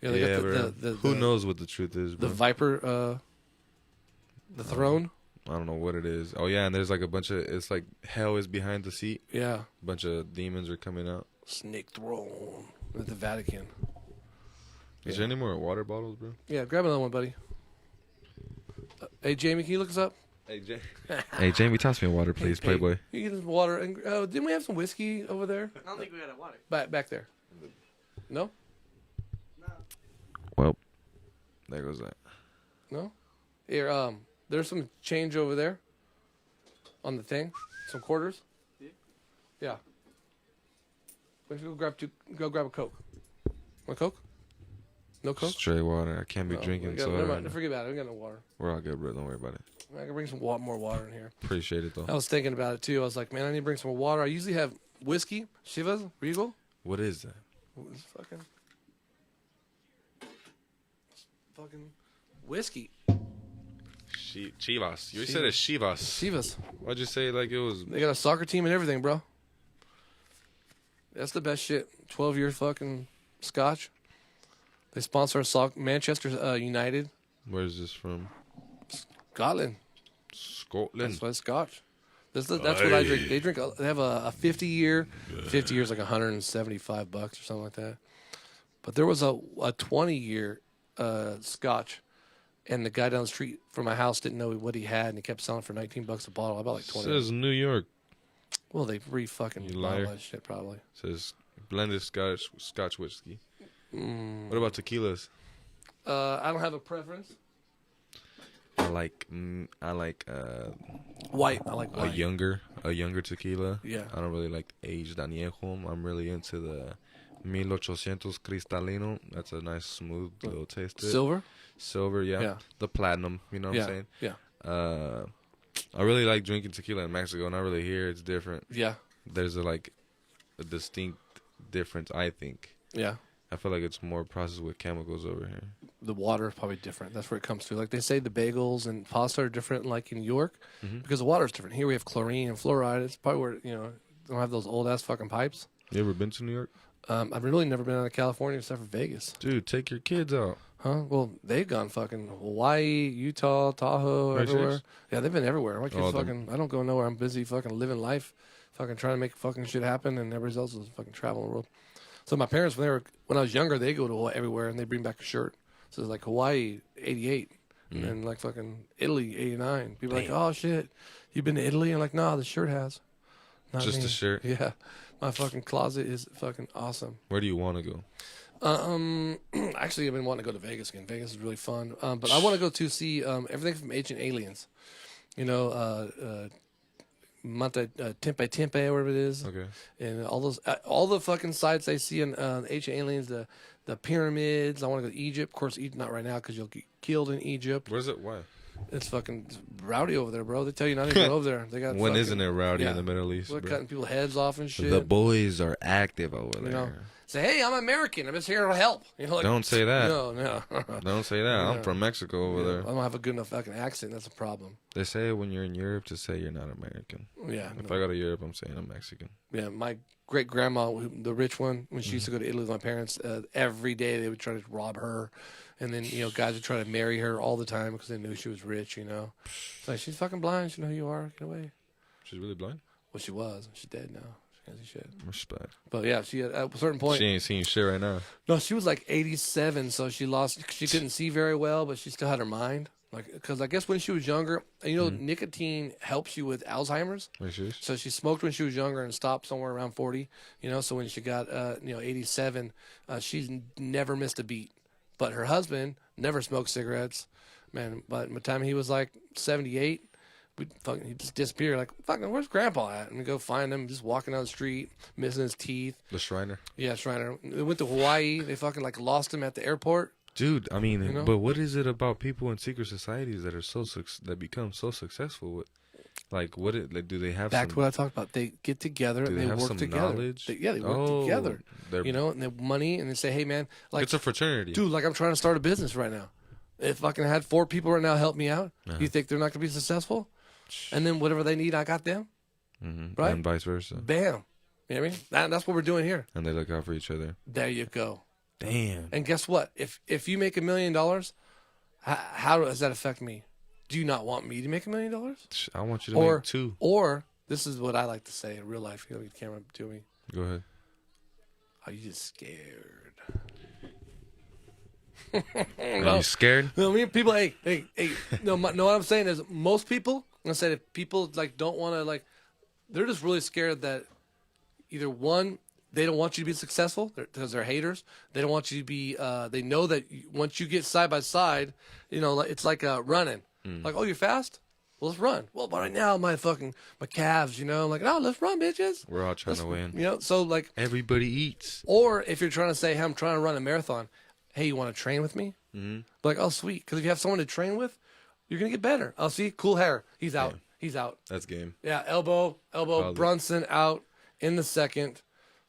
Yeah, they got who knows what the truth is, bro? The viper, the throne. I don't know what it is. Oh yeah, and there's like a bunch of. It's like hell is behind the seat. Yeah, a bunch of demons are coming out. Snake throne at the Vatican. Is there any more water bottles, bro? Yeah, grab another one, buddy. Hey Jamie, can you look us up? Hey Jamie, toss me a water, please, Playboy. You get some water, and didn't we have some whiskey over there? I don't think we got a water. Back there. No. Well, there goes that. No. Here, there's some change over there. on the thing? Some quarters? Yeah. Why don't you go grab a Coke? Want a Coke? No Coke? Straight water. I can't be No, drinking never soda. mind. Forget about it. We got no water. We're all good, bro. Don't worry about it. I can bring some more water in here. Appreciate it, though. I was thinking about it, too. I was like, man, I need to bring some water. I usually have whiskey, Chivas, Regal. What is that? It's fucking whiskey. Chivas. You said it's Chivas. Chivas. Why'd you say like it was? They got a soccer team and everything, bro. That's the best shit. 12 years fucking scotch. They sponsor Manchester United. Where's this from? Scotland. Scotland. That's why it's scotch. That's what I drink. They drink. They have a 50 year. 50 years like $175 or something like that. But there was a 20 year scotch, and the guy down the street from my house didn't know what he had, and he kept selling for $19 a bottle. I bought like 20. Says New York. Well, they fucking bottle that shit probably. Says blended Scotch whiskey. What about tequilas? I don't have a preference. I like White. I like white. a younger tequila. Yeah. I don't really like aged añejo. I'm really into the 1800 Cristalino. That's a nice smooth little taste. Silver, yeah. Yeah. The platinum, you know what I'm saying? Yeah. I really like drinking tequila in Mexico. Not really here. It's different. Yeah. There's a distinct difference, I think. Yeah. I feel like it's more processed with chemicals over here. The water is probably different. That's where it comes to. Like they say the bagels and pasta are different like in New York because the water is different. Here we have chlorine and fluoride. It's probably where, they don't have those old-ass fucking pipes. You ever been to New York? I've really never been out of California except for Vegas. Dude, take your kids out. Huh? Well, they've gone fucking Hawaii, Utah, Tahoe, everywhere. Yeah, they've been everywhere. My kids I don't go nowhere. I'm busy fucking living life, fucking trying to make fucking shit happen, and everybody else is fucking traveling the world. So my parents, when I was younger, they go to Hawaii everywhere, and they bring back a shirt. So it's like Hawaii, 88, and like fucking Italy, 89. People are like, oh, shit, you been to Italy? I'm like, nah, the shirt has. Not Just me. the shirt? Yeah. My fucking closet is fucking awesome. Where do you want to go? Actually, I've been wanting to go to Vegas again. Vegas is really fun. But I want to go to see everything from Ancient Aliens. Tempe Tempe, or whatever it is. Okay. And all the fucking sites I see in Ancient Aliens, the pyramids. I want to go to Egypt. Of course, not right now because you'll get killed in Egypt. Where's it? Why? It's fucking rowdy over there, bro. They tell you not to go over there. They got when isn't it rowdy in the Middle East? They're cutting people's heads off and shit. The boys are active over there. Say, hey, I'm American. I'm just here to help. Don't say that. No. Don't say that. I'm from Mexico over there. I don't have a good enough fucking accent. That's a problem. They say when you're in Europe to say you're not American. Yeah. If I go to Europe, I'm saying I'm Mexican. Yeah, my great-grandma, the rich one, when she used to go to Italy with my parents, every day they would try to rob her. And then, guys would try to marry her all the time because they knew she was rich, It's like, she's fucking blind. She know who you are. Get away. She's really blind? Well, she was. She's dead now. She can't see shit. Respect. But, yeah, she at a certain point. She ain't seeing shit right now. No, she was like 87, so she couldn't see very well, but she still had her mind. Because I guess when she was younger, nicotine helps you with Alzheimer's. So she smoked when she was younger and stopped somewhere around 40. So when she got 87, she's never missed a beat. But her husband never smoked cigarettes, man. But by the time he was like 78, he just disappeared. Like, fucking, where's Grandpa at? And we go find him, just walking down the street, missing his teeth. The Shriner. Yeah, Shriner. They went to Hawaii. They fucking lost him at the airport. Dude, I mean, but what is it about people in secret societies that are that become so successful with? Like, do they have? Back to what I talked about. They get together and they work together. Knowledge? They work together. And they have money, and they say, "Hey, man, it's a fraternity, dude. Like, I'm trying to start a business right now. If I can have 4 people right now help me out, you think they're not going to be successful? And then whatever they need, I got them, right? And vice versa. Bam. You know what I mean? That's what we're doing here. And they look out for each other. There you go. Damn. And guess what? If you make $1 million, how does that affect me? Do you not want me to make $1 million? I want you to make 2. Or this is what I like to say in real life. Get the camera to me. Go ahead. Are you just scared? Are you scared? No, I mean, people. Hey. No, what I'm saying is most people. I said if people don't want to they're just really scared that either one, they don't want you to be successful because they're haters. They don't want you to be. They know that once you get side by side, it's like running. Like, oh, you're fast. Well, let's run. Well, but right now my calves, I'm like, no, let's run, bitches. We're all trying to win. So like everybody eats. Or if you're trying to say, hey, I'm trying to run a marathon. Hey, you want to train with me? Mm-hmm. Like, oh, sweet. Because if you have someone to train with, you're going to get better. Oh, see? Cool hair. He's out. Yeah. He's out. That's game. Yeah, elbow. Probably. Brunson out in the second.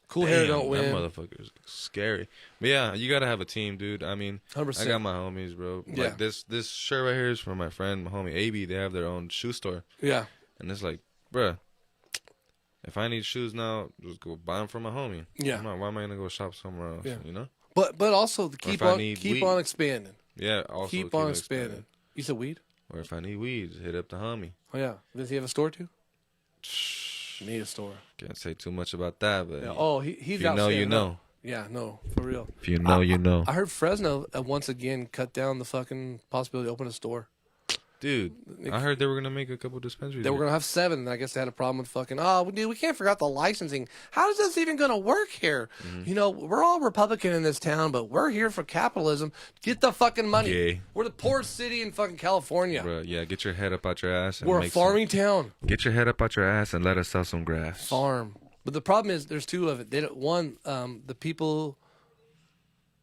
Cool hair don't win. That motherfucker's scary. But yeah, you got to have a team, dude. I mean, 100%. I got my homies, bro. Yeah. Like this shirt right here is from my friend, my homie A.B. They have their own shoe store. Yeah. And it's like, bruh, if I need shoes now, just go buy them from my homie. Yeah. Why am I going to go shop somewhere else, you know? But also keep on expanding. Yeah, also keep on expanding. You said weed? Or if I need weed, just hit up the homie. Oh, yeah. Does he have a store, too? Need a store. Can't say too much about that, but he's out. You know. Yeah, no, for real. If you know, you know. I heard Fresno once again cut down the fucking possibility to open a store. Dude, I heard they were gonna make a couple dispensaries. They were gonna have 7, and I guess they had a problem with fucking. Oh, dude, we can't figure out the licensing. How is this even gonna work here? Mm-hmm. We're all Republican in this town, but we're here for capitalism. Get the fucking money. Yay. We're the poorest city in fucking California. Bruh, yeah, get your head up out your ass. And we're a farming town. Get your head up out your ass and let us sell some grass. Farm, but the problem is there's 2 of it. They don't, one, the people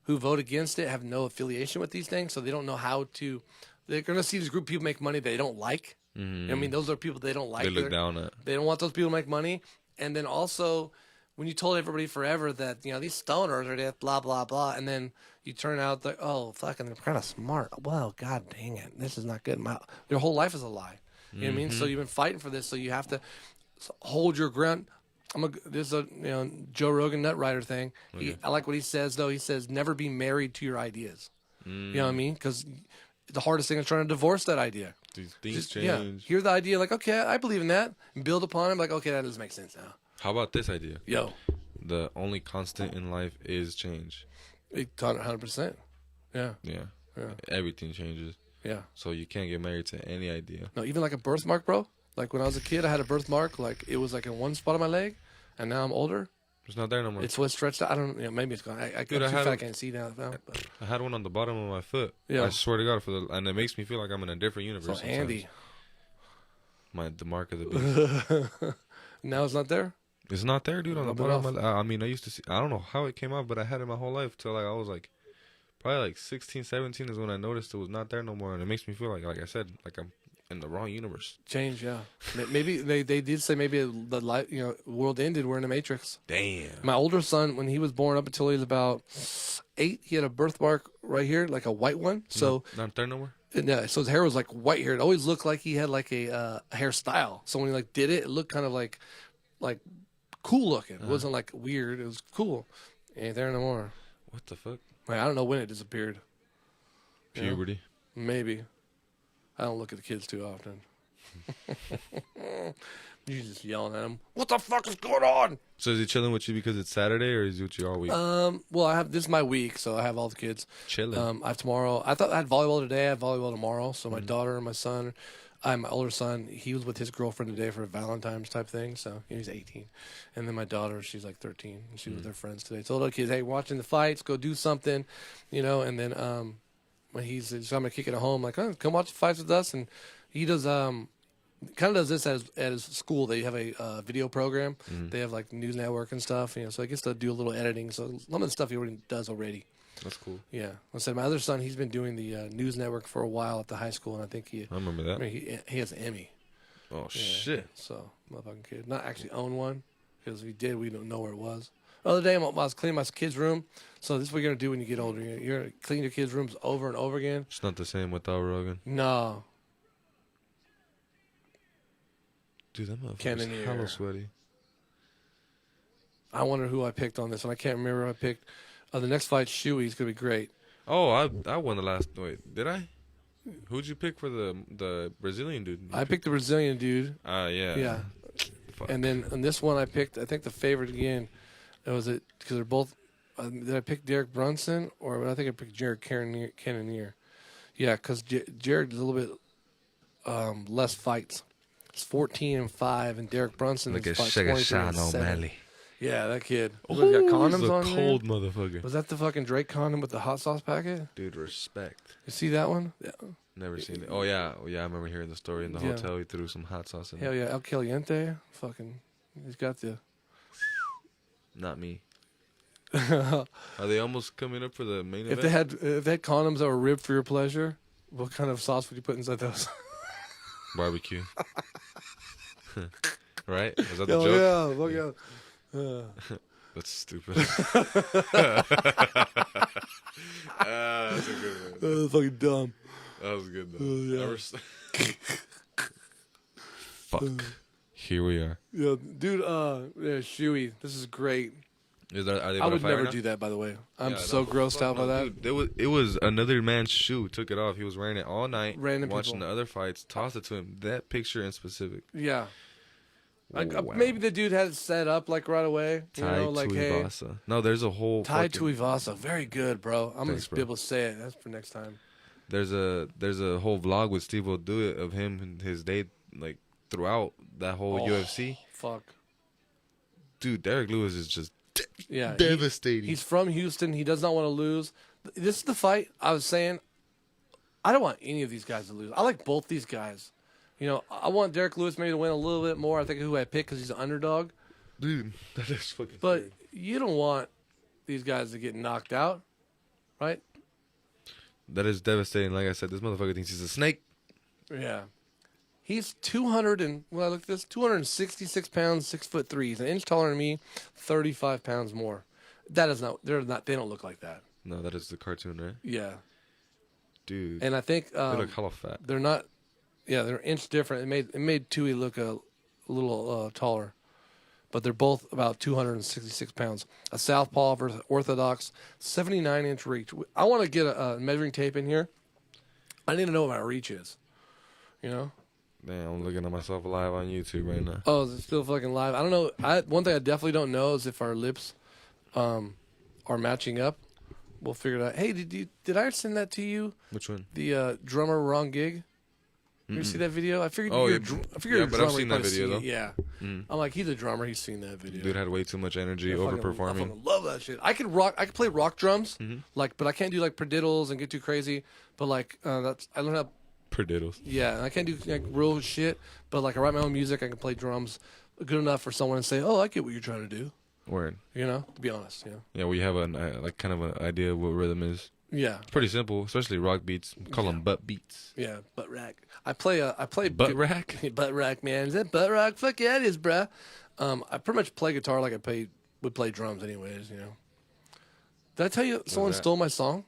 who vote against it have no affiliation with these things, so they don't know how to. They're going to see this group of people make money they don't like. Mm-hmm. I mean, those are people they don't like. They look down at. They don't want those people to make money. And then also, when you told everybody forever that, these stoners are dead, blah, blah, blah, and then you turn out that, oh, fucking, they're kind of smart. Well, god dang it. This is not good. Their whole life is a lie. You know what I mean? So you've been fighting for this, so you have to hold your ground. This is a Joe Rogan nut rider thing. Okay. I like what he says, though. He says, never be married to your ideas. You know what I mean? Because the hardest thing is trying to divorce that idea. Things change. Yeah, hear the idea, like, okay, I believe in that, and build upon it, like, okay, that doesn't make sense now. How about this idea? Yo. The only constant in life is change. 100%. Yeah. Yeah. Everything changes. Yeah. So you can't get married to any idea. No, even like a birthmark, bro. Like when I was a kid, I had a birthmark, like it was like in one spot of my leg, and now I'm older. It's not there no more. It's what's stretched out. I don't know. Maybe it's gone. I can't see now. But. I had one on the bottom of my foot. Yeah. I swear to God, and it makes me feel like I'm in a different universe. So Andy. The mark of the beast. Now it's not there? It's not there, dude, on the bottom of my leg. I mean, I used to see, I don't know how it came out, but I had it my whole life till I was like, probably like 16, 17 is when I noticed it was not there no more. And it makes me feel like I said, like I'm in the wrong universe. Change, yeah. Maybe they did say maybe the life, world ended. We're in a matrix. Damn. My older son, when he was born up until he was about 8, he had a birthmark right here, like a white one. So not there no more. Yeah, so his hair was like white hair. It always looked like he had like a hairstyle. So when he like did it, it looked kind of like cool looking. It wasn't like weird. It was cool. Ain't there no more. What the fuck? I don't know when it disappeared. Puberty. Maybe. I don't look at the kids too often. You just yelling at him. What the fuck is going on? So is he chilling with you because it's Saturday, or is he with you all week? Well, this is my week, so I have all the kids. Chilling. I have tomorrow. I thought I had volleyball today. I have volleyball tomorrow. So my daughter and my son, my older son, he was with his girlfriend today for a Valentine's type thing. So he's 18, and then my daughter, she's like 13, and she's with her friends today. Told the kids, hey, watching the fights, go do something, and then when so I'm gonna kick it at home, like, oh, come watch the fights with us, and he does kind of does this at his school. They have a video program. They have like news network and stuff, so I guess they'll do a little editing. So some of the stuff he already does already. That's cool. Yeah. I said my other son, he's been doing the news network for a while at the high school, and I think I remember that. I mean, he has an Emmy. Oh shit! So motherfucking kid, not actually own one, because if he did, we don't know where it was. The other day, I was cleaning my kid's room. So this is what you're gonna do when you get older. You're gonna clean your kids' rooms over and over again. It's not the same without Rogan. No. Dude, that motherfucker's hella sweaty. I wonder who I picked on this one. I can't remember who I picked. The next fight, Shuey's gonna be great. Oh, I won the last. Wait, did I? Who'd you pick for the Brazilian dude? I picked the Brazilian dude. Yeah. Yeah. Fuck. And then on this one, I picked. I think the favorite again. Because they're both. Did I pick Derek Brunson or I think I picked Jared Cannonier? Yeah, because Jared is a little bit less fights. It's 14-5, and Derek Brunson is 27. Yeah, that kid. He's got condoms on cold motherfucker. Was that the fucking Drake condom with the hot sauce packet? Dude, respect. You see that one? Yeah. Never seen it. Oh yeah, I remember hearing the story in the hotel. He threw some hot sauce in. Hell yeah, El Caliente. Fucking, he's got the. Not me. Are they almost coming up for the main event? If they had condoms that were ribbed for your pleasure, what kind of sauce would you put inside those? Barbecue. Right? Was that the joke? Yeah, fuck yeah. That's stupid. That's a good one. That was fucking dumb. That was good though. Yeah. Fuck. Here we are. Yeah, dude. Shuey, this is great. Are they I would never now? do that, by the way. I'm so grossed out by that. Dude, it was another man's shoe. Took it off. He was wearing it all night. Random watching people. the other fights. Tossed it to him. That picture in specific. Yeah. Like Wow. maybe the dude had it set up like right away. You know, like hey, No, there's a whole Tai Tuivasa. Very good, bro. I'm gonna be able to say it. That's for next time. There's a whole vlog with Steve will do it of him and his day like throughout that whole UFC. Fuck. Dude, Derek Lewis is just devastating. He's from Houston. He does not want to lose. This is the fight I was saying. I don't want any of these guys to lose. I like both these guys. You know, I want Derek Lewis maybe to win a little bit more. I think who I pick because he's an underdog. Dude, that is fucking. But scary. you don't want these guys to get knocked out, right? That is devastating. Like I said, this motherfucker thinks he's a snake. Yeah. He's 266 pounds, 6'3". He's an inch taller than me, 35 pounds more. That is not. They don't look like that. No, that is the cartoon, right? Yeah. Dude. And I think they look hella fat. they're not. Yeah, they're an inch different. It made Tui look a little taller, but they're both about 266 pounds. A southpaw versus orthodox, 79-inch reach. I want to get a measuring tape in here. I need to know what my reach is. You know. Damn, I'm looking at myself live on YouTube right now. Oh, is it still fucking live? I don't know. One thing I definitely don't know is if our lips are matching up. We'll figure it out. Hey, did I send that to you? Which one? The drummer wrong gig. You see that video? I figured. Oh, you're yeah, a you're a but drummer. I've seen that video though. Yeah, I'm like, he's a drummer. He's seen that video. Dude had way too much energy, I overperforming. fucking love that shit. I can play rock drums, but I can't do like prediddles and get too crazy. But like I learned how. Prediddles. Yeah, I can't do like real shit. But like I write my own music. I can play drums good enough for someone to say, "Oh, I get what you're trying to do." Word. You know, to be honest. You know. Yeah, we have like kind of an idea of what rhythm is. Yeah, it's pretty simple, especially rock beats. We call them butt beats. Yeah, butt rack. I play butt rack. Butt rack, man. Is that butt rack? Fuck yeah, it is, bruh. I pretty much play guitar like would play drums, anyways. You know. Did I tell you someone stole my song?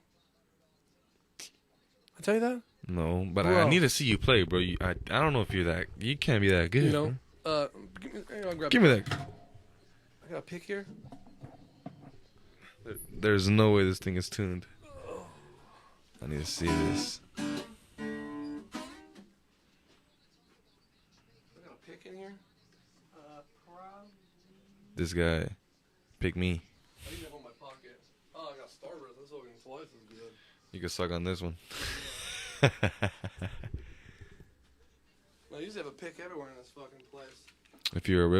I tell you that? No, but I need to see you play, bro. I don't know if you're that. You can't be that good. You know. Give me that. I got a pick here. There's no way this thing is tuned. I need to see this. I got a pick in here. This guy, pick me. I need to hold my pocket. Oh, I got Starburst. This fucking slice is good. You can suck on this one. I usually have a pick everywhere in this fucking place. If you're a real